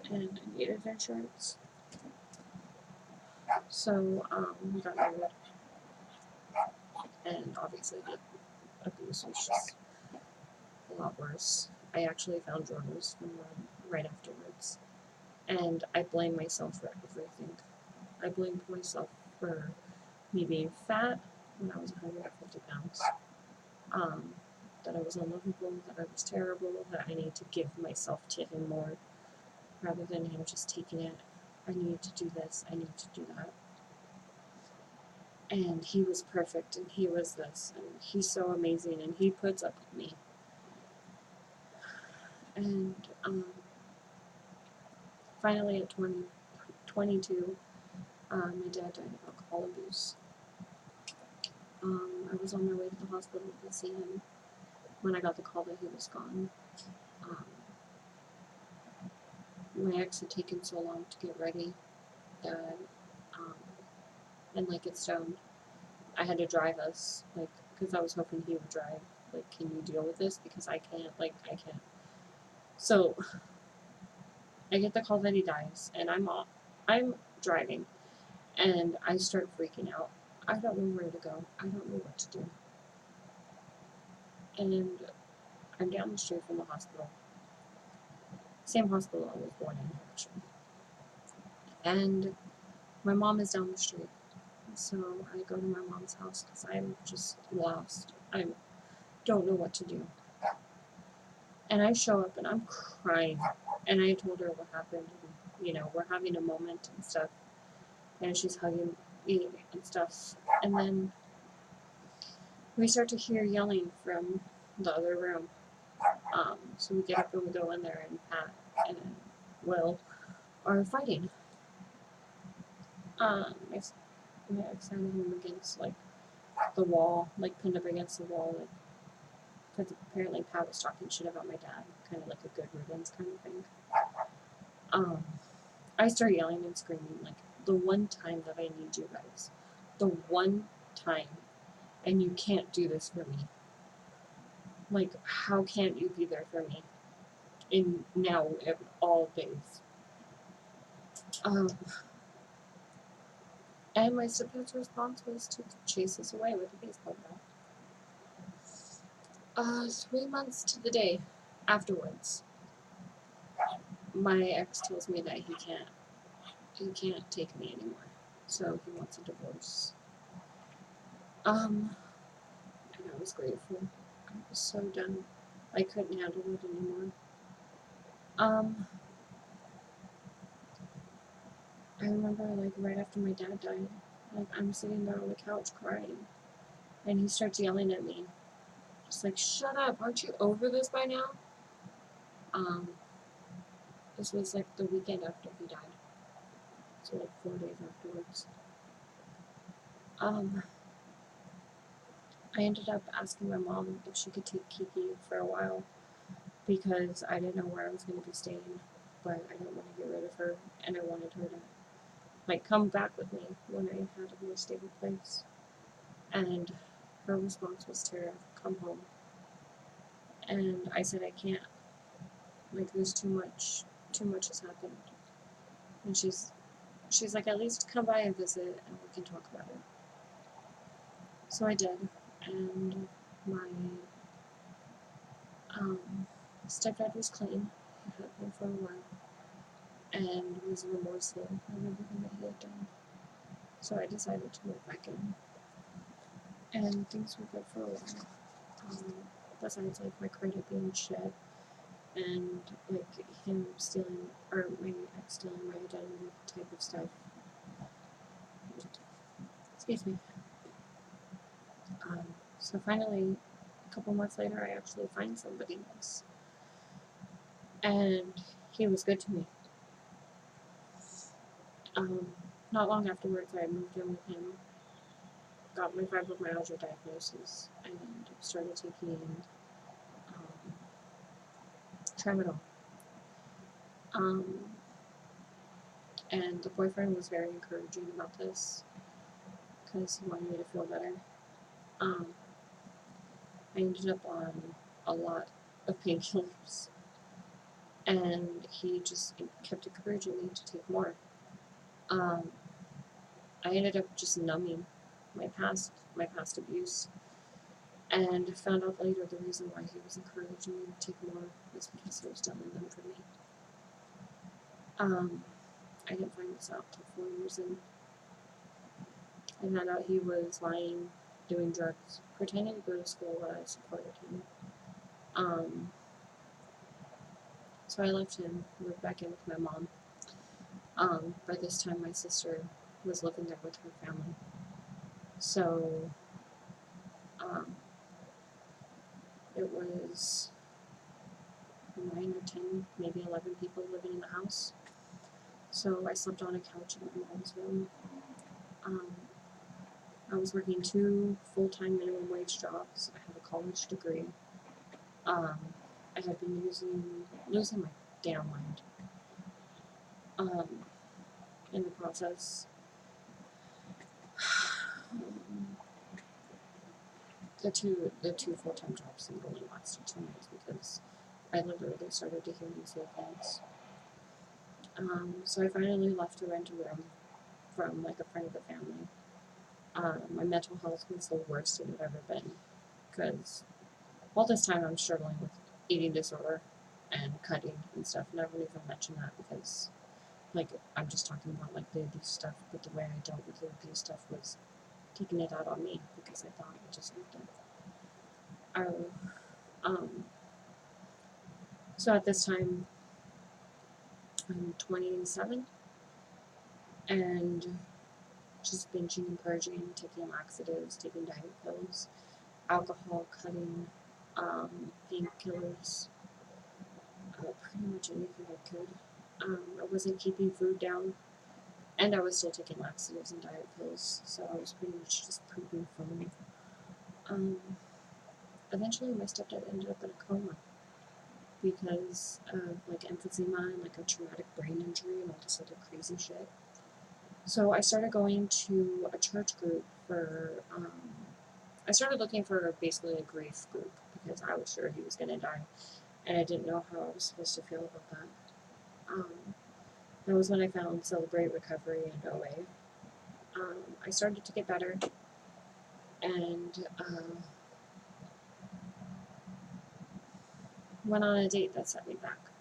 and I needed insurance. So we got married, and obviously the abuse was just a lot worse. I actually found journals from right afterwards, and I blame myself for everything. I blamed myself for me being fat when I was 150 pounds, that I was unlovable, that I was terrible, that I need to give myself to him more rather than him just taking it. I need to do this, I need to do that. And he was perfect, and he was this, and he's so amazing, and he puts up with me. And finally at 22, my dad died of alcohol abuse. I was on my way to the hospital to see him when I got the call that he was gone. My ex had taken so long to get ready that, and like get stoned, I had to drive us, like, because I was hoping he would drive. Like, can you deal with this? Because I can't, I can't. So, I get the call that he dies, and I'm driving, and I start freaking out. I don't know where to go. I don't know what to do. And I'm down the street from the hospital. Same hospital I was born in, actually. And my mom is down the street. So I go to my mom's house because I'm just lost. I don't know what to do. And I show up and I'm crying. And I told her what happened. And, we're having a moment and stuff. And she's hugging me and stuff. And then we start to hear yelling from the other room. So we get up and we go in there, and Pat and Will are fighting. My ex had him against the wall, pinned up against the wall, because apparently Pat was talking shit about my dad, kind of like a good riddance kind of thing. I start yelling and screaming, the one time that I need you guys. The one time. And you can't do this for me. How can't you be there for me? In now, all days. And my stepdad's response was to chase us away with a baseball bat. 3 months to the day afterwards, my ex tells me that he can't take me anymore. So he wants a divorce. And I was grateful. I was so done. I couldn't handle it anymore. I remember right after my dad died, I'm sitting there on the couch crying, and he starts yelling at me, just shut up, aren't you over this by now? This was the weekend after he died, so 4 days afterwards. I ended up asking my mom if she could take Kiki for a while, because I didn't know where I was going to be staying, but I didn't want to get rid of her, and I wanted her to come back with me when I had a more stable place. And her response was, Tara, come home. And I said, I can't. There's too much has happened. And she's like, at least come by and visit, and we can talk about it. So I did, and my stepdad was clean. He had been for a while, and was remorseful of everything that he had done. So I decided to move back in, and things were good for a while. Besides my credit being shit, and like him stealing, or my ex stealing my identity type of stuff. Excuse me. So finally, a couple months later, I actually find somebody else, and he was good to me. Not long afterwards, I moved in with him, got my fibromyalgia diagnosis, and started taking tramadol. And the boyfriend was very encouraging about this because he wanted me to feel better. I ended up on a lot of painkillers, and he just kept encouraging me to take more. I ended up just numbing my past abuse, and found out later the reason why he was encouraging me to take more was because he was done them for me. I didn't find this out until 4 years in. I found out he was lying, doing drugs, pretending to go to school while I supported him. So I left him, moved back in with my mom. By this time, my sister was living there with her family. So it was 9 or 10, maybe 11 people living in the house. So I slept on a couch in my mom's room. I was working 2 full-time minimum wage jobs. I had a college degree. I had been losing my damn mind in the process. The two full-time jobs only lasted 2 months because I literally started to hear these things. So I finally left to rent a room from like a friend of the family. My mental health was the worst it had ever been because all this time I'm struggling with eating disorder and cutting and stuff, and I won't even mention that because like I'm just talking about like the abuse stuff, but the way I dealt with the abuse stuff was taking it out on me because I thought I just lived it. So at this time I'm 27 and just binging and purging, taking laxatives, taking diet pills, alcohol, cutting, painkillers, pretty much anything I could. I wasn't keeping food down, and I was still taking laxatives and diet pills, so I was pretty much just pooping foam. Eventually, my stepdad ended up in a coma because of like emphysema and like a traumatic brain injury and all this other crazy shit. So I started going to a church group for. I started looking for basically a grief group because I was sure he was going to die, and I didn't know how I was supposed to feel about that. That was when I found Celebrate Recovery and OA. I started to get better, and went on a date that set me back.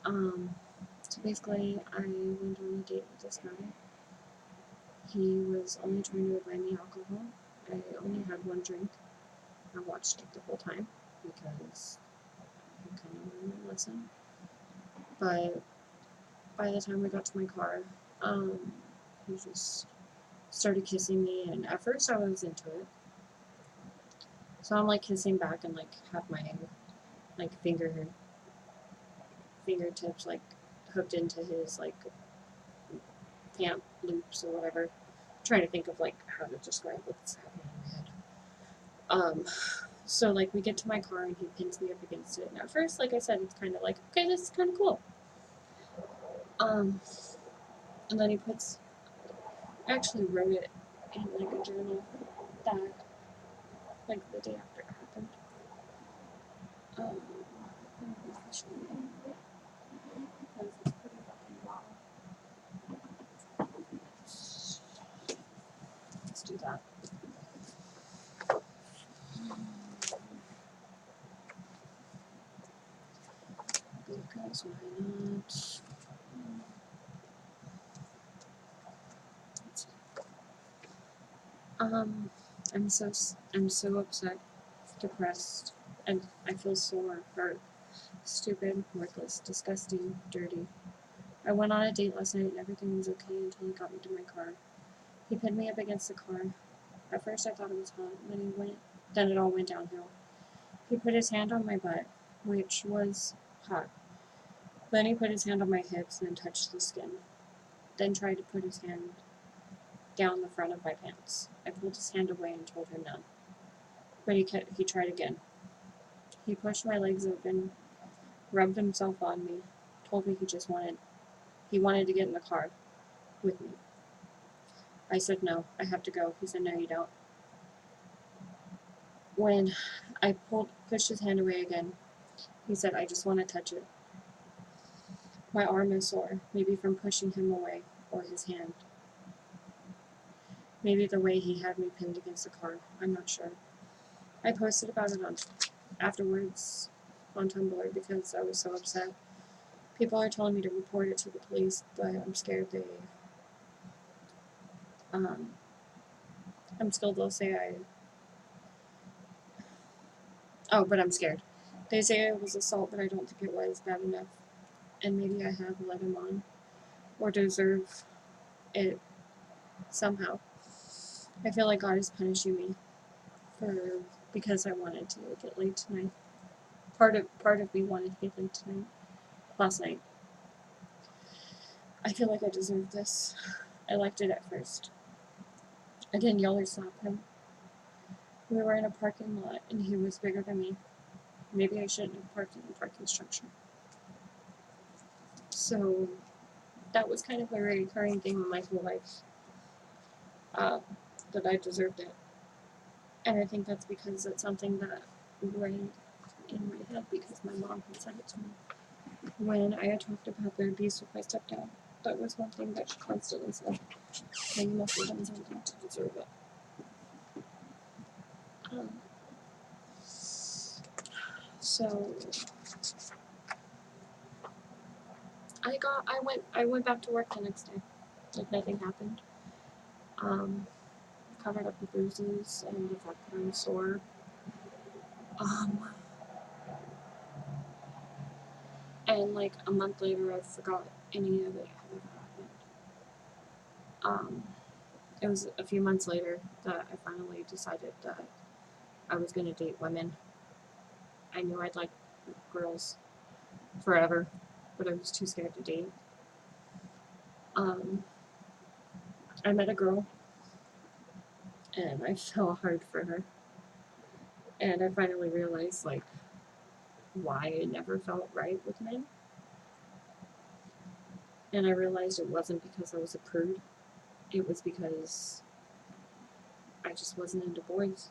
So basically, I went on a date with this guy. He was only trying to buy me alcohol. I only had 1 drink. I watched it the whole time because I kind of learned my lesson. But by the time we got to my car, he just started kissing me, and at first I was into it. So I'm like kissing back and like have my like fingertips like hooked into his like pant loops or whatever. I'm trying to think of like how to describe what's happening in my head. So like we get to my car and he pins me up against it. And at first, like I said, it's kind of like, okay, this is kind of cool. And then he puts, I actually wrote it in like a journal that like the day after it happened. Let's do that. Because why not? I'm so upset, depressed, and I feel sore, hurt. stupid, worthless, disgusting, dirty. I went on a date last night and everything was okay until he got me to my car. He pinned me up against the car. At first I thought it was hot, then it all went downhill. He put his hand on my butt, which was hot. Then he put his hand on my hips and touched the skin. Then tried to put his hand down the front of my pants. I pulled his hand away and told him no. But he tried again. He pushed my legs open, rubbed himself on me, told me he wanted to get in the car with me. I said no, I have to go. He said no, you don't. When I pushed his hand away again, he said, I just want to touch it. My arm is sore, maybe from pushing him away, or his hand. Maybe the way he had me pinned against the car, I'm not sure. I posted about it afterwards on Tumblr because I was so upset. People are telling me to report it to the police, but I'm scared they'll say but I'm scared. They say it was assault, but I don't think it was bad enough. And maybe I have led him on, or deserve it somehow. I feel like God is punishing me because I wanted to get laid tonight. Part of me wanted to get laid tonight. Last night. I feel like I deserve this. I liked it at first. I didn't yell or slap him. We were in a parking lot and he was bigger than me. Maybe I shouldn't have parked in the parking structure. So that was kind of a recurring thing in my whole life. That I deserved it. And I think that's because it's something that rang in my head because my mom had said it to me. When I had talked about the abuse with my stepdad, that was one thing that she constantly said. And you must have done something to deserve it. So I went back to work the next day. Like nothing happened. Covered up the bruises and the fact that I'm sore. And like a month later I forgot any of it had ever happened. It was a few months later that I finally decided that I was gonna date women. I knew I'd like girls forever, but I was too scared to date. I met a girl and I fell hard for her. And I finally realized like why it never felt right with men. And I realized it wasn't because I was a prude. It was because I just wasn't into boys.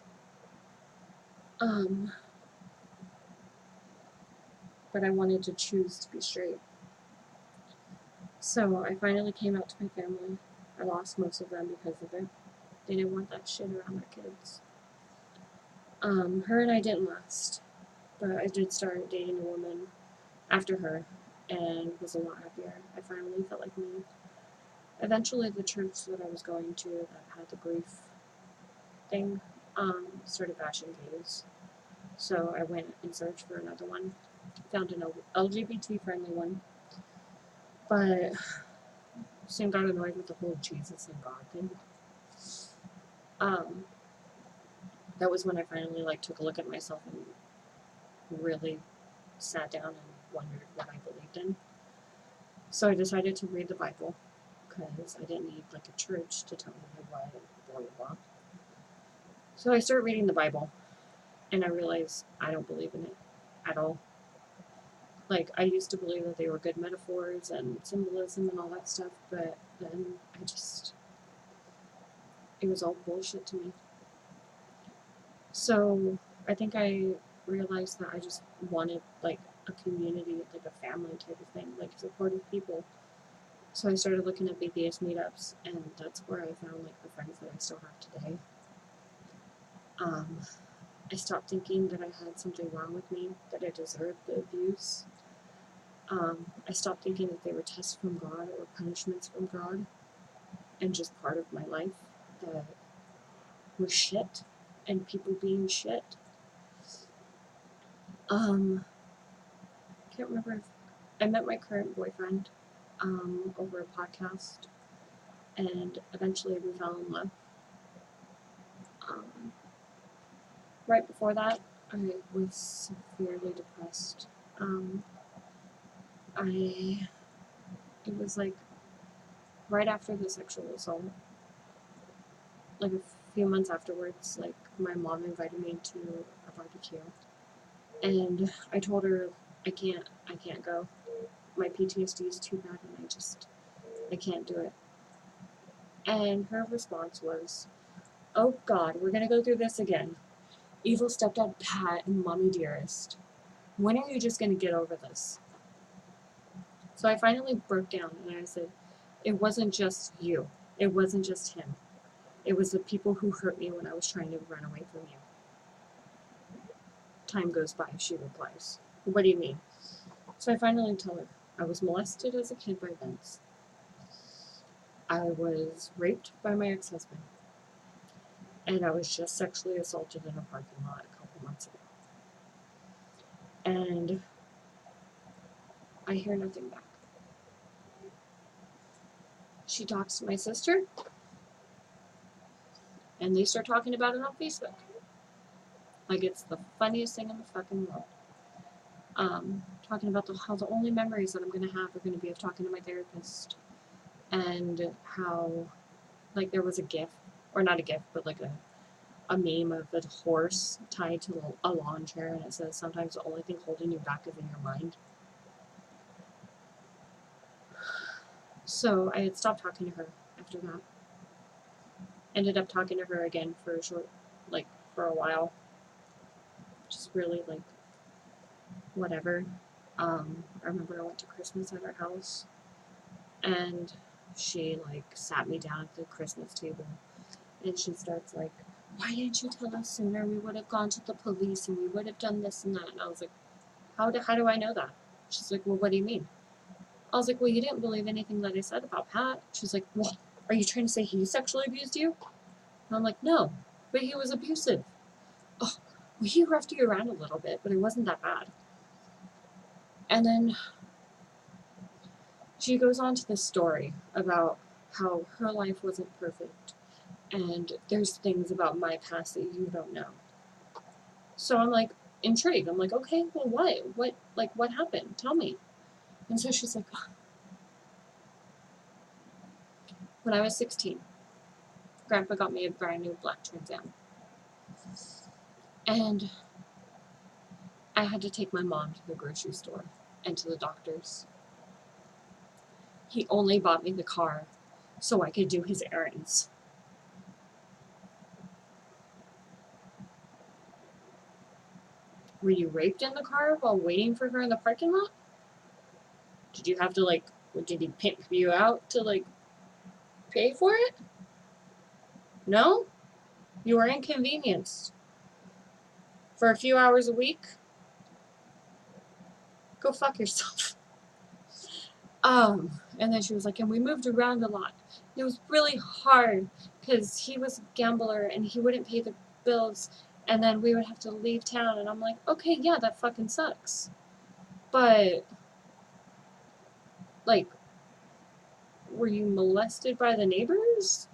But I wanted to choose to be straight. So I finally came out to my family. I lost most of them because of it. They didn't want that shit around their kids. Her and I didn't last, but I did start dating a woman after her and was a lot happier. I finally felt like me. Eventually, the church that I was going to that had the grief thing started bashing gays. So I went and searched for another one. Found an LGBT friendly one. But soon got annoyed with the whole Jesus and God thing. That was when I finally took a look at myself and really sat down and wondered what I believed in. So I decided to read the Bible because I didn't need a church to tell me what, blah blah blah. So I started reading the Bible, and I realized I don't believe in it at all. I used to believe that they were good metaphors and symbolism and all that stuff, but then it was all bullshit to me. So I think I realized that I just wanted a community, a family type of thing, supportive people. So I started looking at BPS meetups, and that's where I found the friends that I still have today. I stopped thinking that I had something wrong with me, that I deserved the abuse. I stopped thinking that they were tests from God or punishments from God, and just part of my life that were shit, and people being shit. can't remember if I met my current boyfriend over a podcast, and eventually we fell in love. Right before that, I was severely depressed. It was like right after the sexual assault, like a few months afterwards, like my mom invited me to a barbecue, and I told her I can't go. My PTSD is too bad, and I can't do it. And her response was, "Oh God, we're gonna go through this again. Evil stepdad Pat and mommy dearest. When are you just gonna get over this?" So I finally broke down and I said, "It wasn't just you. It wasn't just him. It was the people who hurt me when I was trying to run away from you." Time goes by, she replies. "What do you mean?" So I finally tell her, I was molested as a kid by Vince. I was raped by my ex-husband. And I was just sexually assaulted in a parking lot a couple months ago. And I hear nothing back. She talks to my sister, and they start talking about it on Facebook. Like it's the funniest thing in the fucking world. Talking about how the only memories that I'm gonna have are gonna be of talking to my therapist, and how, like, there was a GIF, or not a GIF, but like a meme of a horse tied to a lawn chair, and it says, "Sometimes the only thing holding you back is in your mind." So I had stopped talking to her after that. Ended up talking to her again for a short, like, for a while. Just really, like, whatever. I remember I went to Christmas at her house, and she, like, sat me down at the Christmas table, and she starts, like, "Why didn't you tell us sooner? We would have gone to the police, and we would have done this and that." And I was like, how do I know that? She's like, "Well, what do you mean?" I was like, "Well, you didn't believe anything that I said about Pat." She's like, "Well, are you trying to say he sexually abused you?" And I'm like, "No, but he was abusive." "Oh, well, he roughed you around a little bit, but it wasn't that bad." And then she goes on to this story about how her life wasn't perfect, and there's things about my past that you don't know. So I'm like intrigued. I'm like, "Okay, well, what happened? Tell me." And so she's like, "When I was 16, Grandpa got me a brand new black Trans Am, and I had to take my mom to the grocery store and to the doctor's. He only bought me the car so I could do his errands." "Were you raped in the car while waiting for her in the parking lot? Did you have to, like, did he pimp you out to, like, pay for it? No? You were inconvenienced for a few hours a week? Go fuck yourself." And then she was like, "And we moved around a lot. It was really hard because he was a gambler and he wouldn't pay the bills, and then we would have to leave town." And I'm like, "Okay, yeah, that fucking sucks. But, like, were you molested by the neighbors?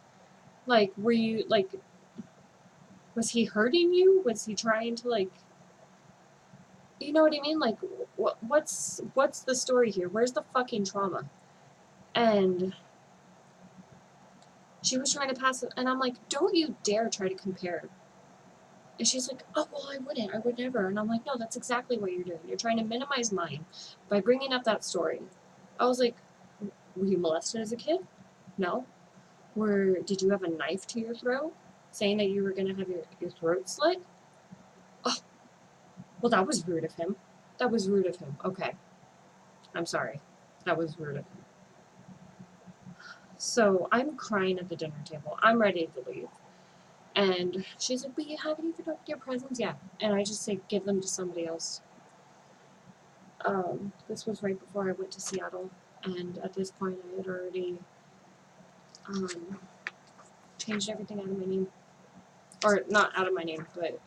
Like, were you, like, was he hurting you? Was he trying to, like, you know what I mean? Like, what's the story here? Where's the fucking trauma?" And she was trying to pass it, and I'm like, "Don't you dare try to compare." And she's like, "Oh, well, I wouldn't. I would never." And I'm like, "No, that's exactly what you're doing. You're trying to minimize mine by bringing up that story." I was like, "Were you molested as a kid? No. Did you have a knife to your throat saying that you were going to have your throat slit?" "Oh, well, that was rude of him. That was rude of him. Okay. I'm sorry. That was rude of him." So I'm crying at the dinner table. I'm ready to leave. And she's like, "But you haven't even opened your presents yet." And I just say, "Give them to somebody else." This was right before I went to Seattle. And at this point, I had already changed everything out of my name. Or not out of my name, but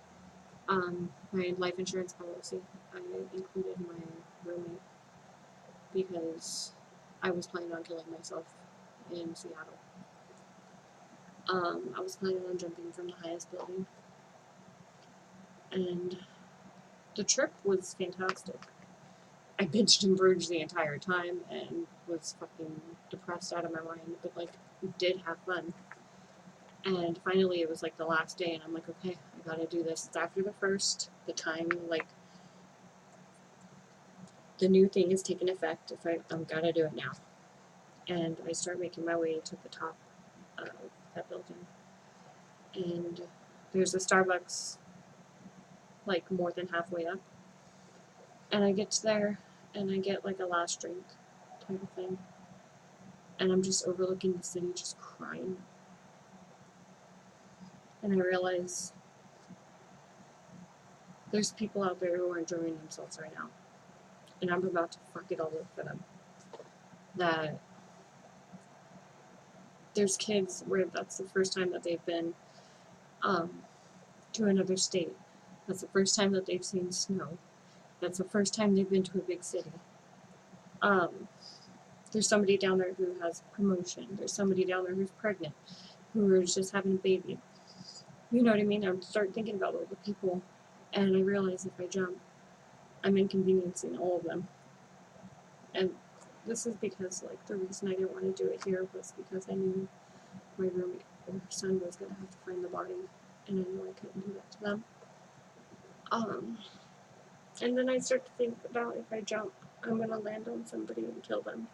my life insurance policy. I included my roommate because I was planning on killing myself in Seattle. I was planning on jumping from the highest building, and the trip was fantastic. I binged and purged the entire time and was fucking depressed out of my mind, but like, did have fun. And finally, it was like the last day, and I'm like, okay, I gotta do this. It's after the first, the time, like, the new thing is taking effect. If I'm gotta do it now. And I start making my way to the top of that building. And there's a Starbucks, like, more than halfway up. And I get to there, and I get, like, a last drink type of thing. And I'm just overlooking the city, just crying. And I realize there's people out there who are enjoying themselves right now. And I'm about to fuck it all up for them. That there's kids where that's the first time that they've been to another state. That's the first time that they've seen snow. That's the first time they've been to a big city. There's somebody down there who has promotion. There's somebody down there who's pregnant, who is just having a baby. You know what I mean? I start thinking about all the people, and I realize if I jump, I'm inconveniencing all of them. And this is because, like, the reason I didn't want to do it here was because I knew my roommate or her son was going to have to find the body, and I knew I couldn't do that to them. And then I start to think about if I jump, I'm going to land on somebody and kill them.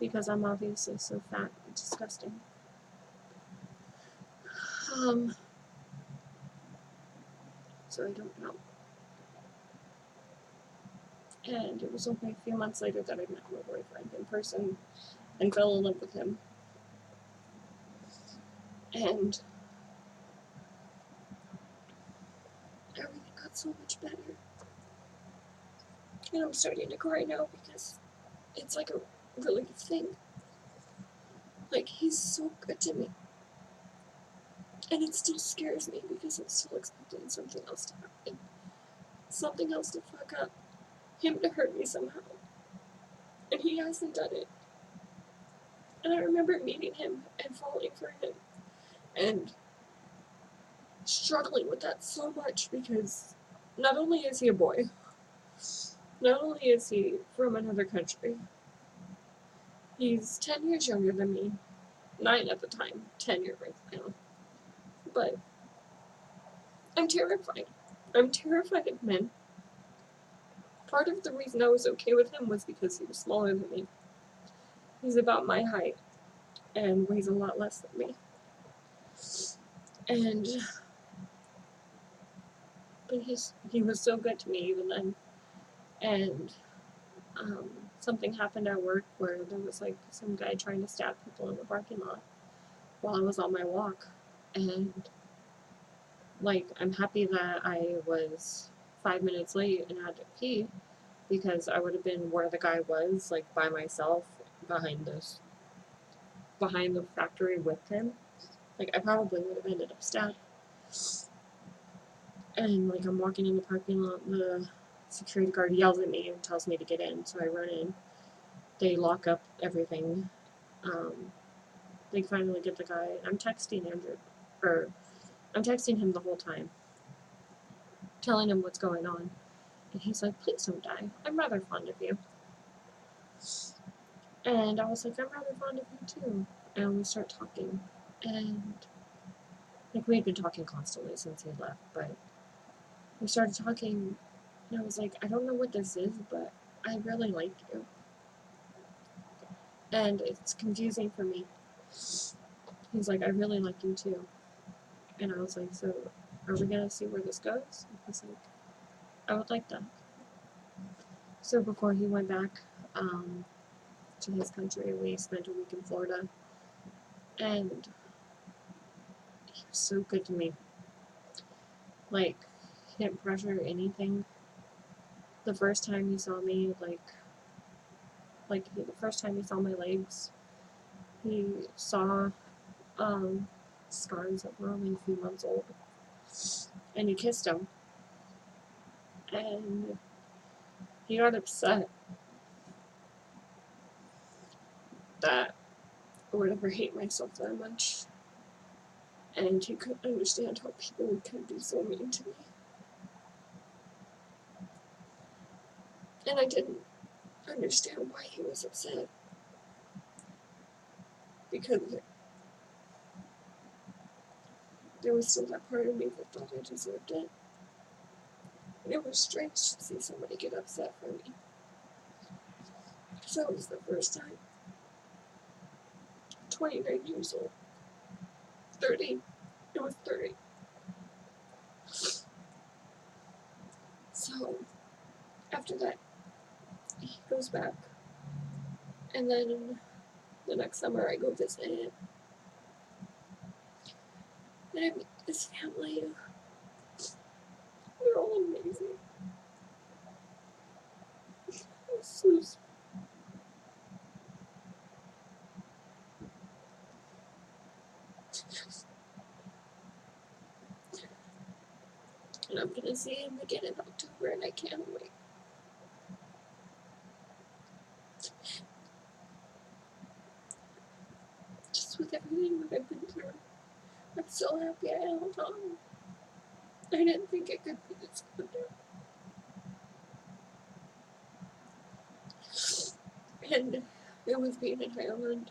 Because I'm obviously so fat and disgusting. So I don't know. And it was only a few months later that I met my boyfriend in person and fell in love with him. And everything got so much better. And I'm starting to cry now because it's like a really good thing. Like, he's so good to me. And it still scares me because I'm still expecting something else to happen. Something else to fuck up. Him to hurt me somehow. And he hasn't done it. And I remember meeting him and falling for him. And struggling with that so much because not only is he a boy, not only is he from another country, he's 10 years younger than me. 9 at the time, 10 years right now. But I'm terrified. I'm terrified of men. Part of the reason I was okay with him was because he was smaller than me. He's about my height and weighs a lot less than me. But he was so good to me even then. And something happened at work where there was like some guy trying to stab people in the parking lot while I was on my walk. And like, I'm happy that I was 5 minutes late and had to pee because I would have been where the guy was, like by myself behind the factory with him. Like, I probably would have ended up stabbed. And like, I'm walking in the parking lot, the security guard yells at me and tells me to get in, so I run in. They lock up everything. They finally get the guy. I'm texting him the whole time, telling him what's going on. And he's like, please don't die. I'm rather fond of you. And I was like, I'm rather fond of you too. And we start talking. And like, we had been talking constantly since he left, but we started talking, and I was like, I don't know what this is, but I really like you. And it's confusing for me. He's like, I really like you too. And I was like, so are we gonna see where this goes? And he's like, I would like that. So before he went back to his country, we spent a week in Florida. And he was so good to me. Like, he didn't pressure anything. The first time he saw me, the first time he saw my legs, he saw scars that were only a few months old. And he kissed them. And He got upset that I would ever hate myself that much. And he couldn't understand how people could be so mean to me. And I didn't understand why he was upset. Because there was still that part of me that thought I deserved it. And it was strange to see somebody get upset for me. Because that was the first time. 29 years old. 30. It was 30. So, after that, he goes back. And then the next summer I go visit him. And I meet his family. They're all amazing. So sweet. And I'm gonna see him again in October, and I can't wait. Just with everything that I've been through, I'm so happy I held on. I didn't think it could be this good. And it was being in Highland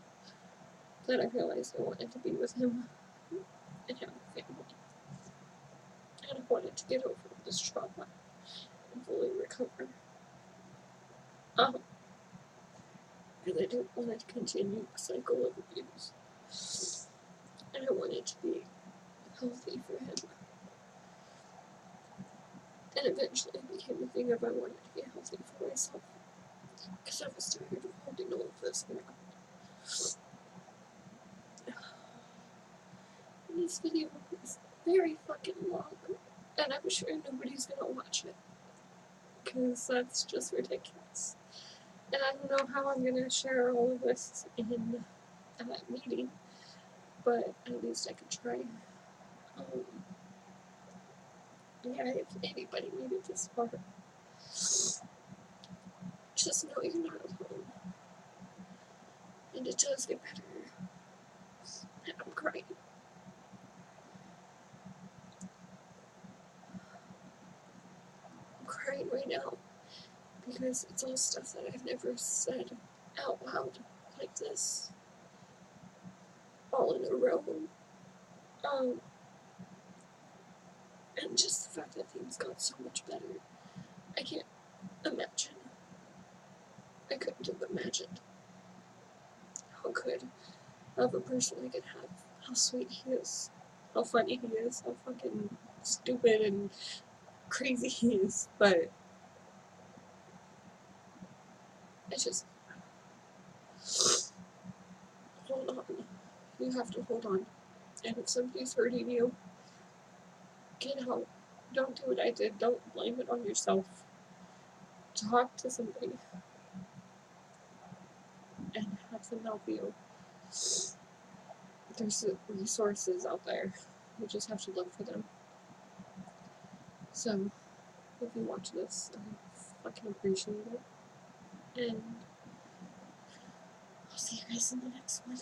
that I realized I wanted to be with him and have a family. And I wanted to get over this trauma and fully recover. Because I didn't want to continue the cycle of abuse. And I wanted to be healthy for him. And eventually it became a thing of I wanted to be healthy for myself. Because I was tired of holding all of this around. And this video is very fucking long. And I'm sure nobody's gonna watch it. Because that's just ridiculous. And I don't know how I'm gonna share all of this in that meeting. But at least I could try. Yeah, if anybody made it this far, just know you're not alone. And it does get better. And I'm crying. I'm crying right now because it's all stuff that I've never said out loud like this. All in a row. And just the fact that things got so much better. I can't imagine. I couldn't have imagined how good of a person I could have. How sweet he is. How funny he is. How fucking stupid and crazy he is. But I just hold on. You have to hold on. And if somebody's hurting you, get help. Don't do what I did. Don't blame it on yourself. Talk to somebody and have them help you. There's resources out there. You just have to look for them. So, if you watch this, I fucking appreciate it. And I'll see you guys in the next one.